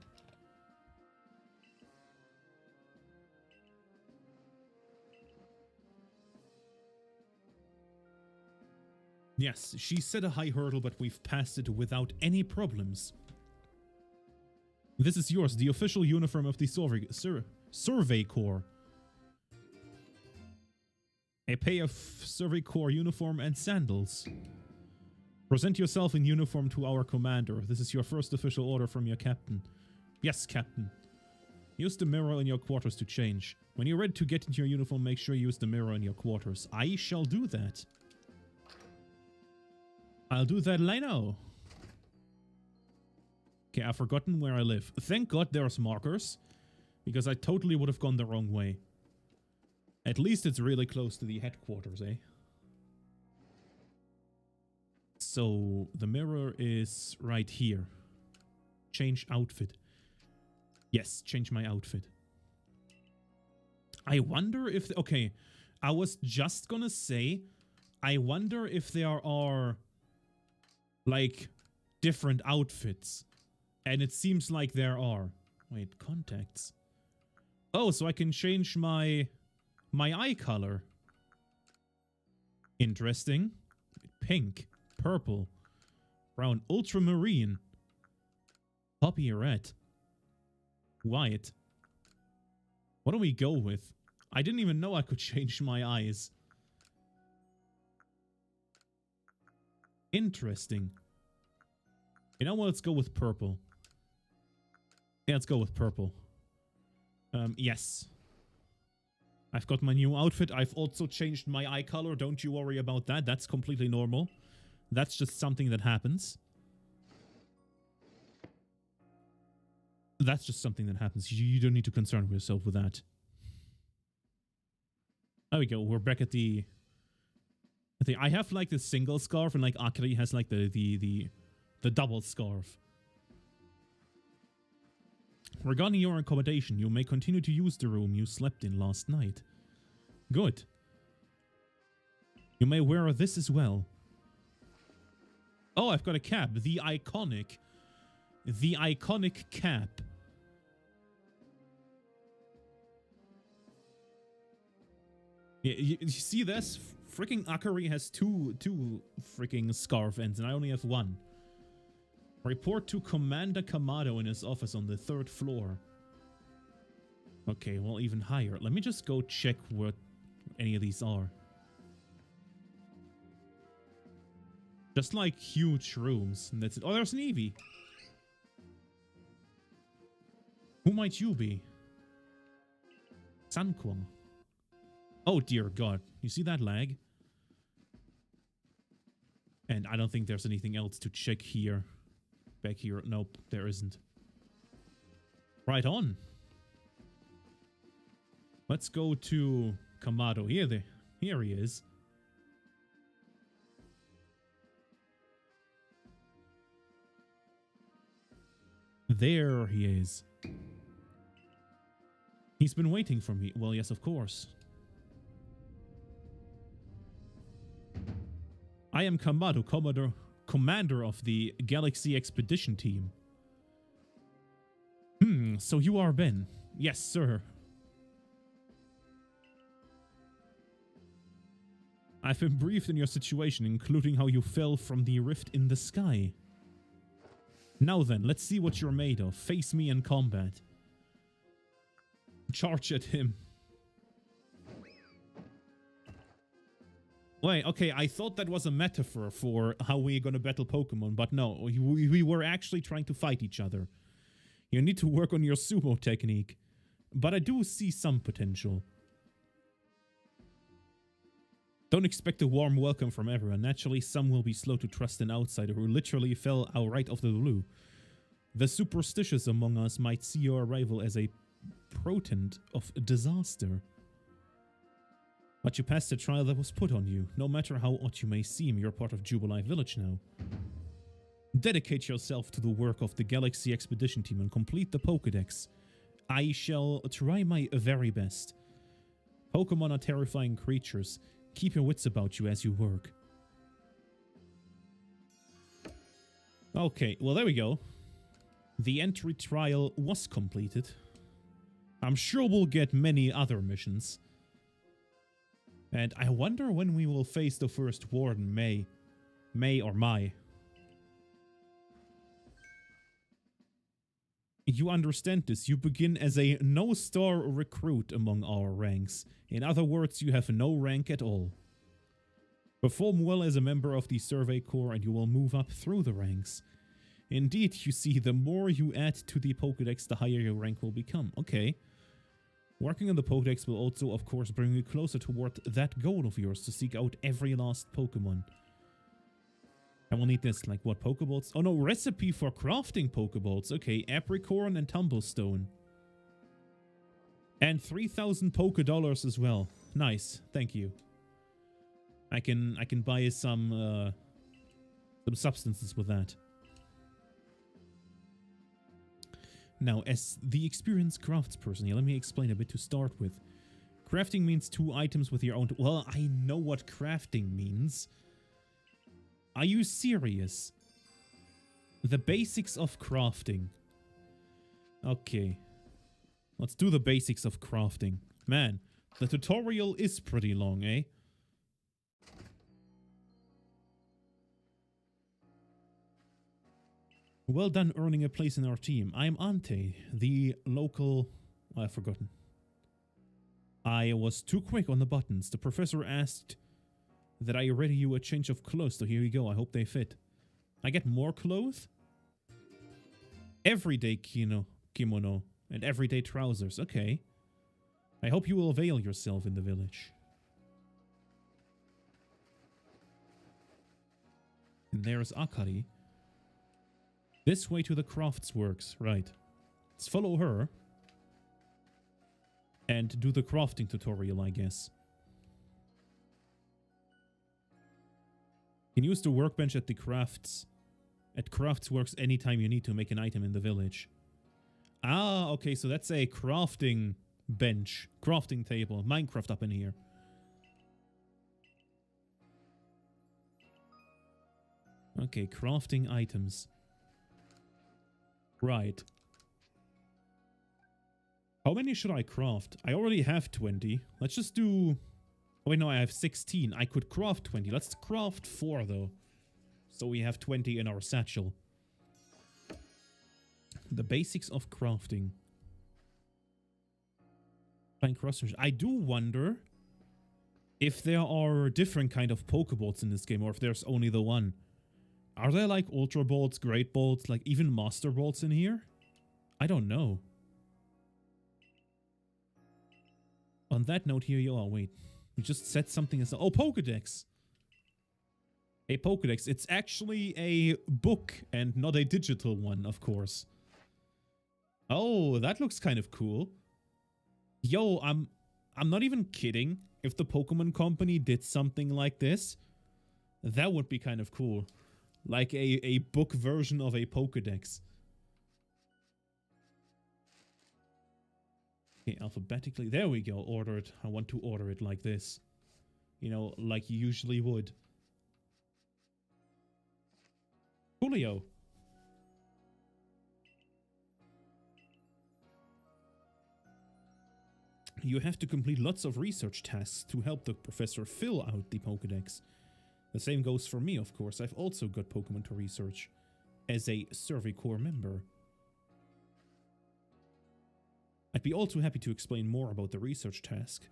Yes, she set a high hurdle, but we've passed it without any problems. This is yours, the official uniform of the Survey Corps. A pair of Survey Corps uniform and sandals. Present yourself in uniform to our commander. This is your first official order from your captain. Yes, captain. Use the mirror in your quarters to change. When you're ready to get into your uniform, make sure you use the mirror in your quarters. I shall do that. I'll do that right now. Okay, I've forgotten where I live. Thank God there's markers, because I totally would have gone the wrong way. At least it's really close to the headquarters, eh? So, the mirror is right here. Change outfit. Yes, change my outfit. I wonder if... okay, I was just gonna say, I wonder if there are... like, different outfits. And it seems like there are. Wait, contacts. Oh, so I can change my eye color. Interesting. Pink, purple, brown, ultramarine, poppy red, white. What do we go with? I didn't even know I could change my eyes. Interesting. You know what? Let's go with purple. Yeah, let's go with purple. Yes. I've got my new outfit. I've also changed my eye color. Don't you worry about that. That's completely normal. That's just something that happens. That's just something that happens. You don't need to concern yourself with that. There we go. We're back at the... I have like the single scarf, and like Akari has like the double scarf. Regarding your accommodation, you may continue to use the room you slept in last night. Good. You may wear this as well. Oh, I've got a cap. The iconic cap. Yeah, you see this? Freaking Akari has two freaking scarf ends, and I only have one. Report to Commander Kamado in his office on the 3rd floor. Okay, well, even higher. Let me just go check what any of these are. Just like huge rooms, and that's it. Oh, there's an Eevee. Who might you be? Sankwang. Oh, dear God. You see that lag? And I don't think there's anything else to check here. Back here. Nope, there isn't. Right on. Let's go to Kamado. Here he is. There he is. He's been waiting for me. Well, yes, of course. I am Kamado, commander of the Galaxy Expedition Team. So you are Ben. Yes, sir. I've been briefed in your situation, including how you fell from the rift in the sky. Now then, let's see what you're made of. Face me in combat. Charge at him. Wait, okay, I thought that was a metaphor for how we're gonna battle Pokemon, but no, we were actually trying to fight each other. You need to work on your sumo technique, but I do see some potential. Don't expect a warm welcome from everyone. Naturally, some will be slow to trust an outsider who literally fell outright off the blue. The superstitious among us might see your arrival as a portent of disaster. But you passed the trial that was put on you. No matter how odd you may seem, you're part of Jubilee Village now. dedicate yourself to the work of the Galaxy Expedition Team and complete the Pokédex. I shall try my very best. Pokemon are terrifying creatures. Keep your wits about you as you work. Okay, well there we go. The entry trial was completed. I'm sure we'll get many other missions. And I wonder when we will face the first Warden, May. May or Mai. You understand this. You begin as a no-star recruit among our ranks. In other words, you have no rank at all. Perform well as a member of the Survey Corps and you will move up through the ranks. Indeed, you see, the more you add to the Pokédex, the higher your rank will become. Okay. Working on the Pokédex will also, of course, bring you closer toward that goal of yours to seek out every last Pokemon. I will need this, like what, Pokeballs? Oh no, recipe for crafting Pokeballs. Okay, Apricorn and Tumblestone. And 3,000 Poké-Dollars as well. Nice, thank you. I can buy some substances with that. Now, as the experienced craftsperson here, let me explain a bit to start with. Crafting means 2 items with your own... Well, I know what crafting means. Are you serious? The basics of crafting. Okay. Let's do the basics of crafting. Man, the tutorial is pretty long, eh? Well done earning a place in our team. I'm Ante, the local... I've forgotten. I was too quick on the buttons. The professor asked that I ready you a change of clothes, so here you go. I hope they fit. I get more clothes? Everyday kimono and everyday trousers. Okay. I hope you will avail yourself in the village. And there's Akari. This way to the craftsworks. Right. Let's follow her. And do the crafting tutorial, I guess. You can use the workbench at the craftsworks anytime you need to make an item in the village. Ah, okay, so that's a crafting bench, crafting table, Minecraft up in here. Okay, crafting items. Right. How many should I craft? I already have 20. Let's just do... Oh wait, no, I have 16. I could craft 20. Let's craft 4, though. So we have 20 in our satchel. The basics of crafting. I do wonder if there are different kind of Pokeballs in this game, or if there's only the one. Are there like Ultra Balls, Great Balls, like even Master Balls in here? I don't know. On that note, here you are. Wait. You just said something as... Oh, Pokédex! A Pokédex. It's actually a book and not a digital one, of course. Oh, that looks kind of cool. Yo, I'm not even kidding. If the Pokemon Company did something like this, that would be kind of cool. Like a book version of a Pokédex. Okay, alphabetically. There we go. Order it. I want to order it like this. You know, like you usually would. Julio. You have to complete lots of research tasks to help the professor fill out the Pokédex. The same goes for me, of course. I've also got Pokemon to research as a Survey Corps member. I'd be all too happy to explain more about the research task.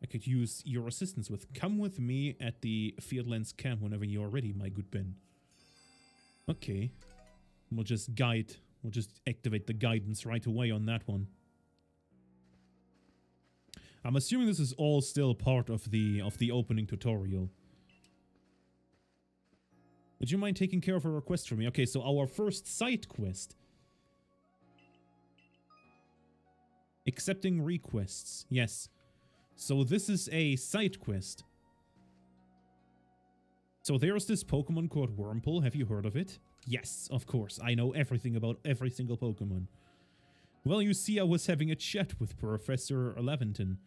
I could use your assistance with come with me at the Fieldlands camp whenever you are ready, my good Ben. Okay. We'll just activate the guidance right away on that one. I'm assuming this is all still part of the opening tutorial. Would you mind taking care of a request for me? Okay, so our first side quest. Accepting requests. Yes. So this is a side quest. So there's this Pokemon called Wurmple. Have you heard of it? Yes, of course. I know everything about every single Pokemon. Well, you see, I was having a chat with Professor Leventon,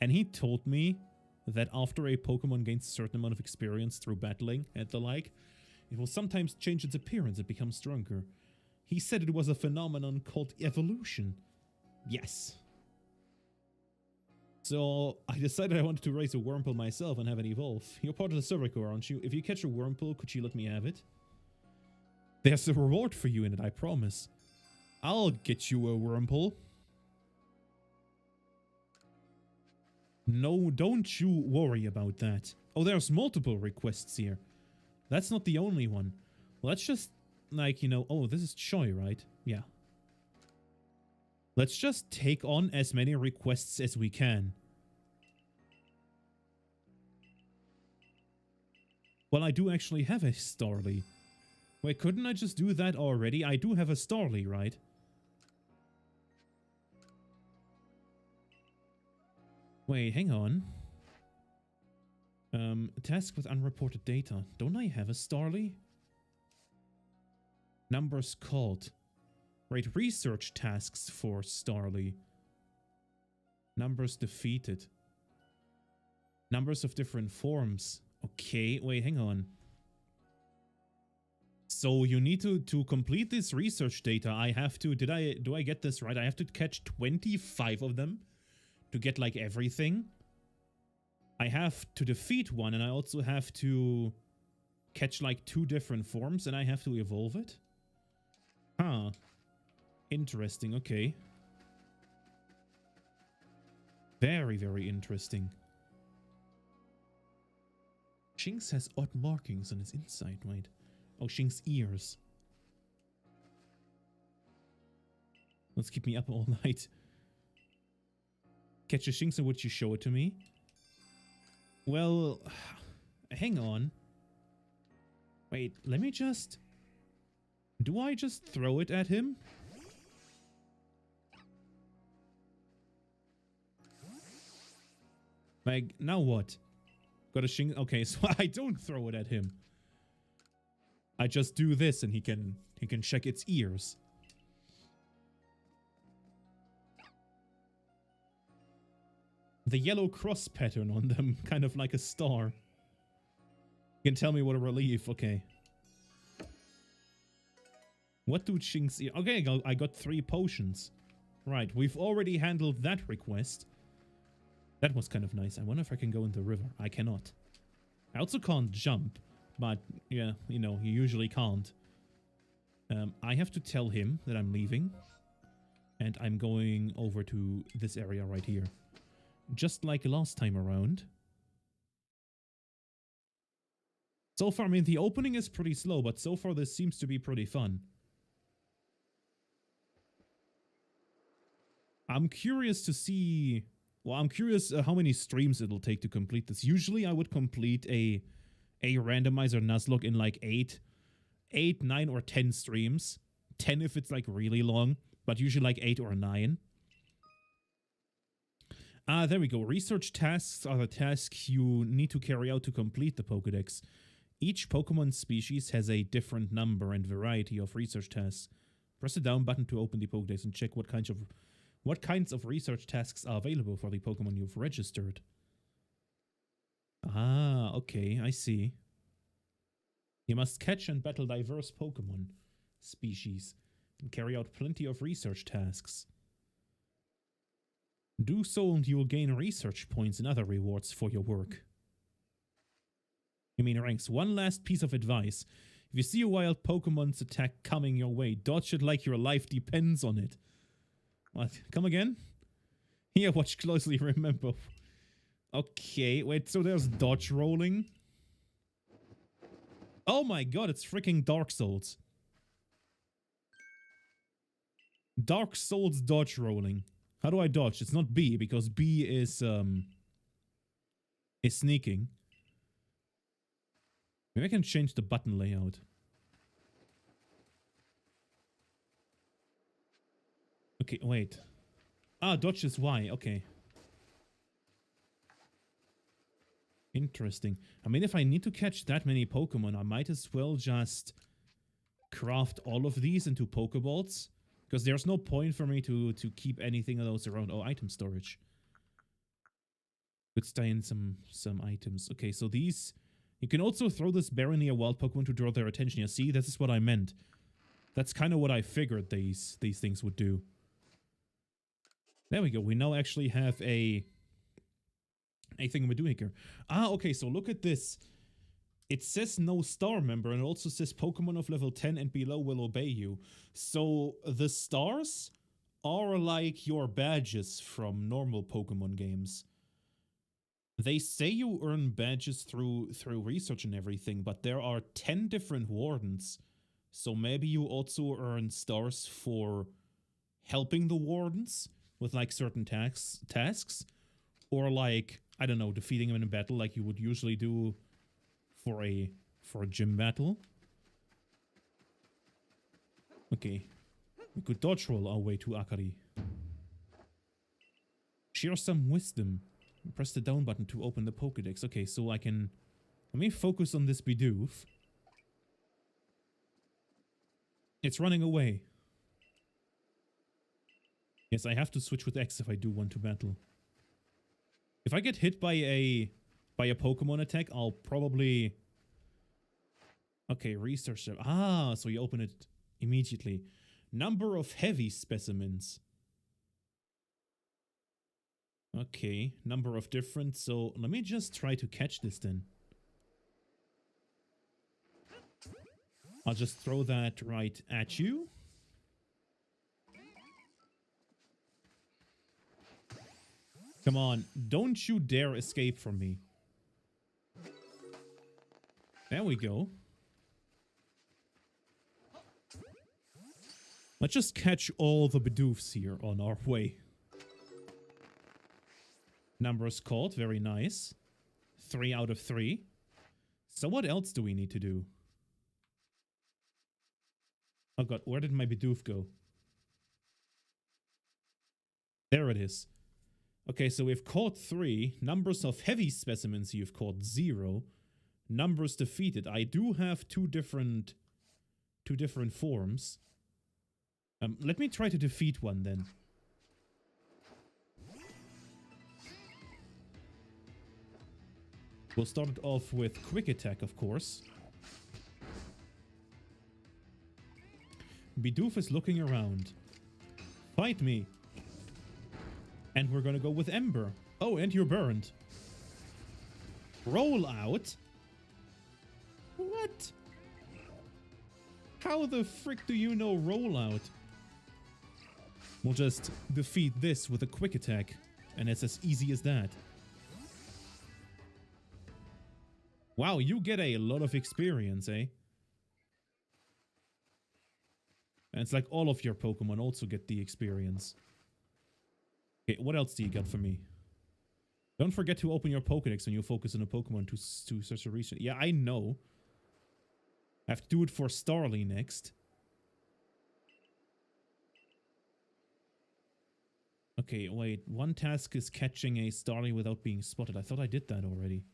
and he told me that after a Pokemon gains a certain amount of experience through battling and the like, it will sometimes change its appearance and become stronger. He said it was a phenomenon called evolution. Yes. So I decided I wanted to raise a Wurmple myself and have it evolve. You're part of the Server Corps, aren't you? If you catch a Wurmple, could you let me have it? There's a reward for you in it, I promise. I'll get you a Wurmple. No, don't you worry about that. Oh, there's multiple requests here. That's not the only one. Let's just, like, you know... Oh, this is Choi, right? Yeah. Let's just take on as many requests as we can. Well, I do actually have a Starly. Wait, couldn't I just do that already? I do have a Starly, right? Wait, hang on. Task with unreported data. Don't I have a Starly? Numbers called. Right, research tasks for Starly. Numbers defeated. Numbers of different forms. Okay, wait, hang on. So you need to complete this research data. I have to, do I get this right? I have to catch 25 of them to get like everything. I have to defeat one, and I also have to catch like 2 different forms, and I have to evolve it? Huh. Interesting, okay. Very, very interesting. Shinx has odd markings on his inside, right? Oh, Shinx ears. Let's keep me up all night. Catch a Shinx and would you show it to me? Well, hang on. Wait, let me just... Do I just throw it at him? Like, now what? Got a Shinx... Okay, so I don't throw it at him. I just do this and he can check its ears. The yellow cross pattern on them, kind of like a star. You can tell me what a relief, okay. What do Shinx... Okay, I got 3 potions. Right, we've already handled that request. That was kind of nice. I wonder if I can go in the river. I cannot. I also can't jump. But, yeah, you know, you usually can't. I have to tell him that I'm leaving. And I'm going over to this area right here. Just like last time around. So far, I mean, the opening is pretty slow, but so far this seems to be pretty fun. I'm curious to see... Well, I'm curious how many streams it'll take to complete this. Usually I would complete a randomizer Nuzlocke in like 8, 9, or 10 streams. 10 if it's like really long, but usually like 8 or 9. There we go. Research tasks are the tasks you need to carry out to complete the Pokédex. Each Pokemon species has a different number and variety of research tasks. Press the down button to open the Pokédex and check what kinds of research tasks are available for the Pokemon you've registered. Ah, okay, I see. You must catch and battle diverse Pokemon species and carry out plenty of research tasks. Do so and you will gain research points and other rewards for your work. You mean ranks. One last piece of advice. If you see a wild Pokemon's attack coming your way, dodge it like your life depends on it. What? Come again? Here, watch closely, remember. Okay, wait, so there's dodge rolling? Oh my god, it's freaking Dark Souls. Dark Souls dodge rolling. How do I dodge? It's not B, because B is sneaking. Maybe I can change the button layout. Okay, wait. Ah, dodge is Y, okay. Interesting. I mean, if I need to catch that many Pokemon, I might as well just craft all of these into Pokeballs, because there's no point for me to keep anything of those around. Oh, item storage. Could stay in some items. Okay, so these... You can also throw this berry near wild Pokemon to draw their attention. You see, this is what I meant. That's kind of what I figured these things would do. There we go. We now actually have a thing we're doing here. Ah, okay, so look at this. It says no star member, and it also says Pokemon of level 10 and below will obey you. So the stars are like your badges from normal Pokemon games. They say you earn badges through research and everything, but there are 10 different wardens. So maybe you also earn stars for helping the wardens with like certain tasks, or like, I don't know, defeating them in a battle like you would usually do for a gym battle. Okay, we could dodge roll our way to Akari. Share some wisdom. Press the down button to open the Pokédex. Okay, so I can... Let me focus on this Bidoof. It's running away. Yes, I have to switch with X if I do want to battle. If I get hit by a Pokemon attack, I'll probably... Okay, research. Ah, so you open it immediately. Number of heavy specimens. Okay, number of different. So let me just try to catch this then. I'll just throw that right at you. Come on, don't you dare escape from me. There we go. Let's just catch all the Bidoofs here on our way. Numbers caught, very nice. 3 out of 3. So what else do we need to do? Oh god, where did my Bidoof go? There it is. Okay, so we've caught 3. Numbers of heavy specimens you've caught 0. Numbers defeated. I do have two different forms. Let me try to defeat one then. We'll start it off with Quick Attack, of course. Bidoof is looking around. Fight me. And we're gonna go with Ember. Oh, and you're burned. Roll out? What? How the frick do you know roll out? We'll just defeat this with a Quick Attack. And it's as easy as that. Wow, you get a lot of experience, eh? And it's like all of your Pokemon also get the experience. Okay, what else do you got for me? Don't forget to open your Pokédex when you focus on a Pokemon to search a region. Yeah, I know. I have to do it for Starly next. Okay, wait. One task is catching a Starly without being spotted. I thought I did that already.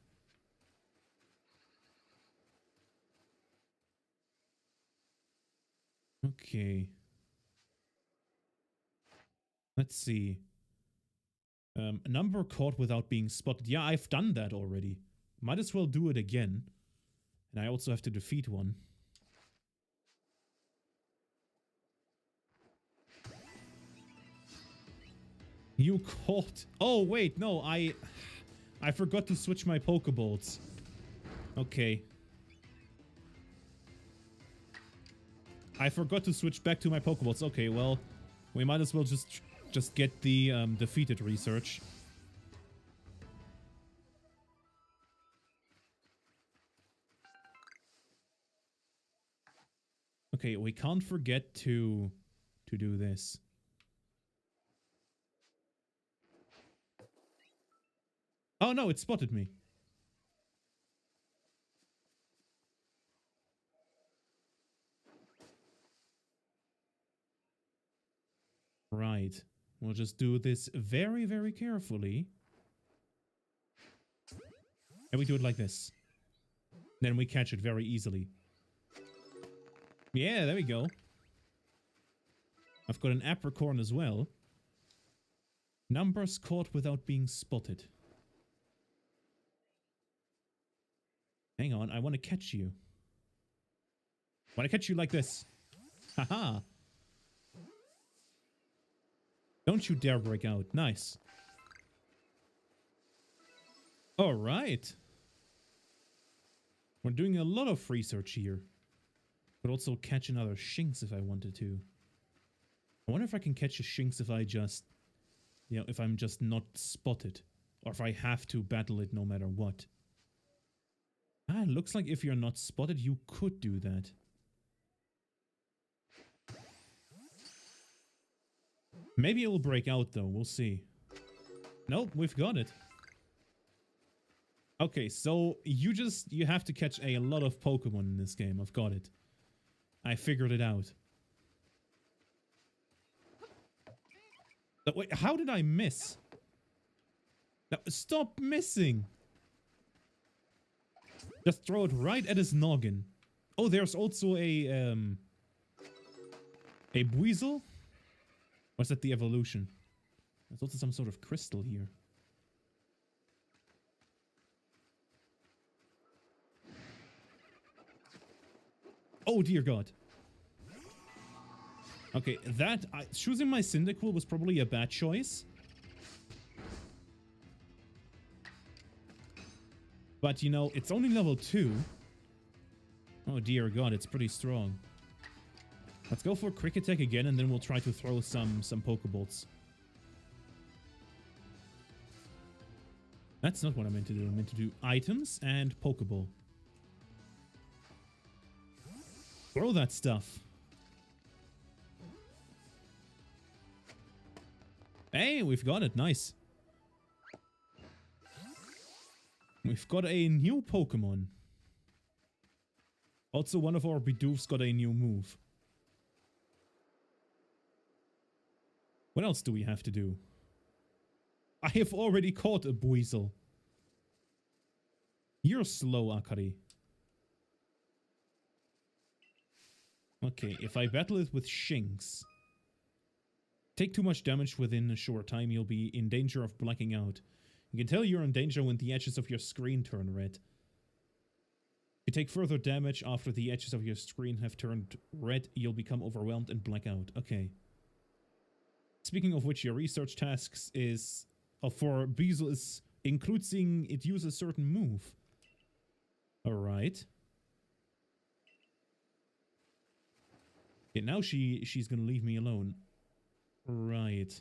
Okay. Let's see. Number caught without being spotted. Yeah, I've done that already. Might as well do it again. And I also have to defeat one. You caught... Oh, wait, no, I forgot to switch my Pokeballs. Okay. I forgot to switch back to my Pokeballs. Okay, well, we might as well just get the defeated research. Okay, we can't forget to do this. Oh no, it spotted me. Right. We'll just do this very, very carefully. And we do it like this. Then we catch it very easily. Yeah, there we go. I've got an apricorn as well. Numbers caught without being spotted. Hang on, I want to catch you. I want to catch you like this. Haha. Don't you dare break out. Nice. Alright. We're doing a lot of research here. Could also catch another Shinx if I wanted to. I wonder if I can catch a Shinx if I just... You know, if I'm just not spotted. Or if I have to battle it no matter what. Ah, it looks like if you're not spotted, you could do that. Maybe it will break out though, we'll see. Nope, we've got it. Okay, so you have to catch a lot of Pokemon in this game. I've got it. I figured it out. Wait, how did I miss? Now, stop missing! Just throw it right at his noggin. Oh, there's also a Buizel? Or is that the evolution? There's also some sort of crystal here. Oh dear god. Okay, choosing my Cyndaquil was probably a bad choice. But, you know, it's only level 2. Oh dear god, it's pretty strong. Let's go for Quick Attack again, and then we'll try to throw some Pokeballs. That's not what I meant to do. I meant to do items and Pokeball. Throw that stuff. Hey, we've got it. Nice. We've got a new Pokemon. Also, one of our Bidoofs got a new move. What else do we have to do? I have already caught a Buizel. You're slow, Akari. Okay, if I battle it with Shinx. Take too much damage within a short time, you'll be in danger of blacking out. You can tell you're in danger when the edges of your screen turn red. If you take further damage after the edges of your screen have turned red, you'll become overwhelmed and black out. Okay. Speaking of which, your research tasks is... for Buizel is including it uses a certain move. Alright. Okay, now she's gonna leave me alone. Right.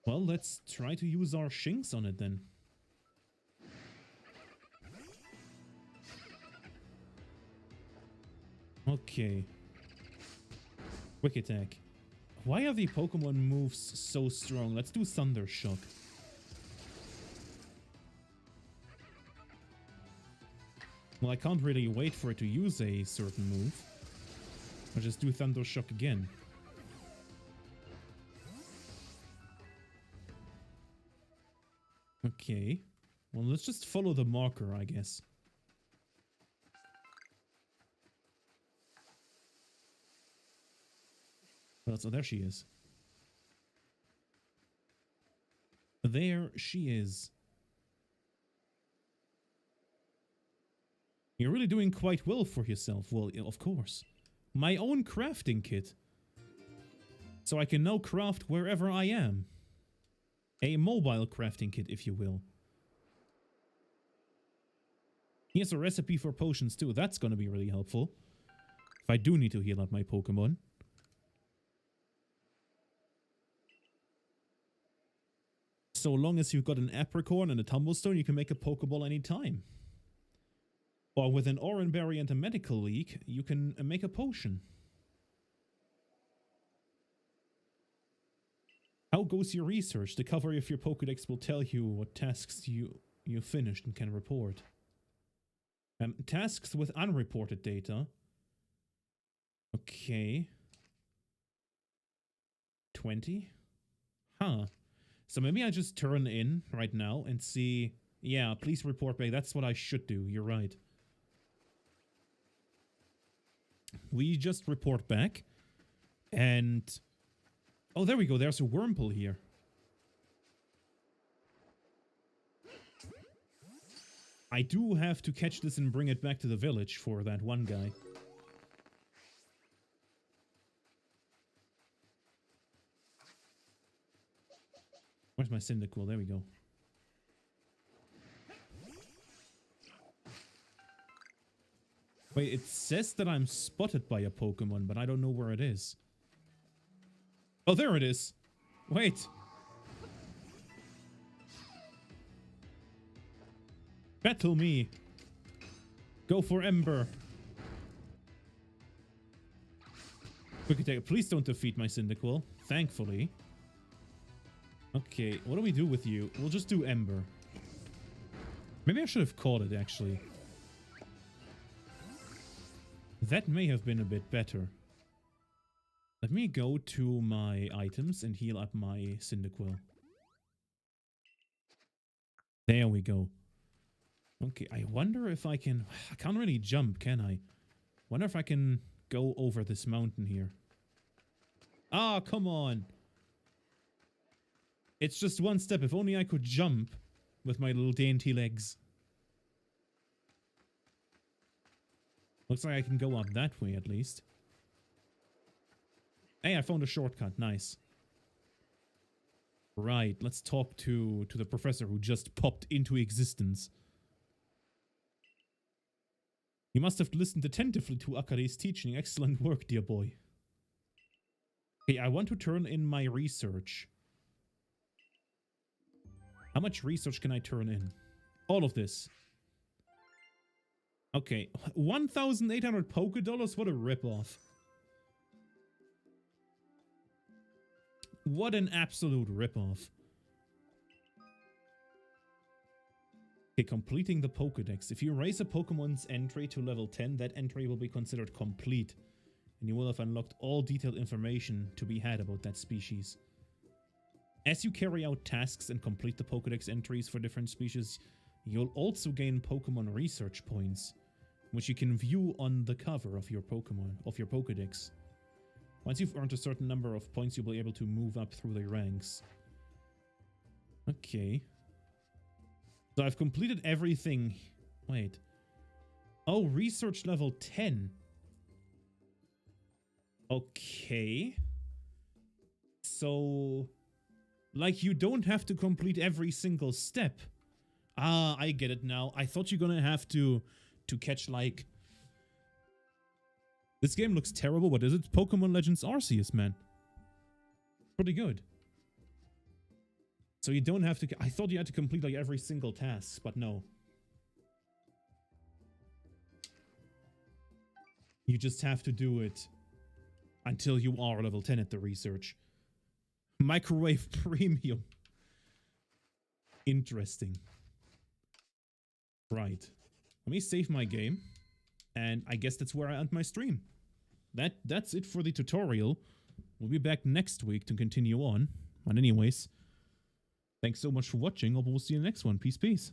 Well, let's try to use our Shinx on it then. Okay. Quick Attack. Why are the Pokemon moves so strong? Let's do Thunder Shock. Well, I can't really wait for it to use a certain move. I'll just do Thunder Shock again. Okay. Well, let's just follow the marker, I guess. Well, so there she is. There she is. You're really doing quite well for yourself. Well, of course. My own crafting kit. So I can now craft wherever I am. A mobile crafting kit, if you will. Here's a recipe for potions too. That's gonna be really helpful. If I do need to heal up my Pokemon. So long as you've got an Apricorn and a Tumblestone, you can make a Pokeball anytime. Or with an Oranberry and a Medical Leak, you can make a potion. How goes your research? The cover of your Pokédex will tell you what tasks you finished and can report. Tasks with unreported data. Okay. 20? Huh. So maybe I just turn in right now and see... Yeah, please report back. That's what I should do. You're right. We just report back. And... oh, there we go. There's a wormhole here. I do have to catch this and bring it back to the village for that one guy. Where's my Cyndaquil? There we go. Wait, it says that I'm spotted by a Pokemon, but I don't know where it is. Oh, there it is. Wait. Battle me. Go for Ember. Quick attack. Please don't defeat my Cyndaquil. Thankfully. Okay, what do we do with you? We'll just do Ember. Maybe I should have caught it, actually. That may have been a bit better. Let me go to my items and heal up my Cyndaquil. There we go. Okay, I wonder if I can... I can't really jump, can I? Wonder if I can go over this mountain here. Ah, come on! It's just one step. If only I could jump with my little dainty legs. Looks like I can go up that way, at least. Hey, I found a shortcut. Nice. Right, let's talk to the professor who just popped into existence. You must have listened attentively to Akare's teaching. Excellent work, dear boy. Okay, I want to turn in my research. How much research can I turn in? All of this. Okay, 1,800 Poké-Dollars? What a ripoff. What an absolute ripoff. Okay, completing the Pokédex. If you raise a Pokemon's entry to level 10, that entry will be considered complete. And you will have unlocked all detailed information to be had about that species. As you carry out tasks and complete the Pokédex entries for different species, you'll also gain Pokemon research points, which you can view on the cover of your Pokédex. Once you've earned a certain number of points, you'll be able to move up through the ranks. Okay. So I've completed everything. Wait. Oh, research level 10. Okay. So... like, you don't have to complete every single step. Ah, I get it now. I thought you're gonna have to catch, like... This game looks terrible, but is it Pokemon Legends Arceus, man? Pretty good. So you don't have to... I thought you had to complete, like, every single task, but no. You just have to do it until you are level 10 at the research. Microwave Premium. Interesting. Right. Let me save my game. And I guess that's where I end my stream. That's it for the tutorial. We'll be back next week to continue on. But anyways, thanks so much for watching. Hope we'll see you in the next one. Peace, peace.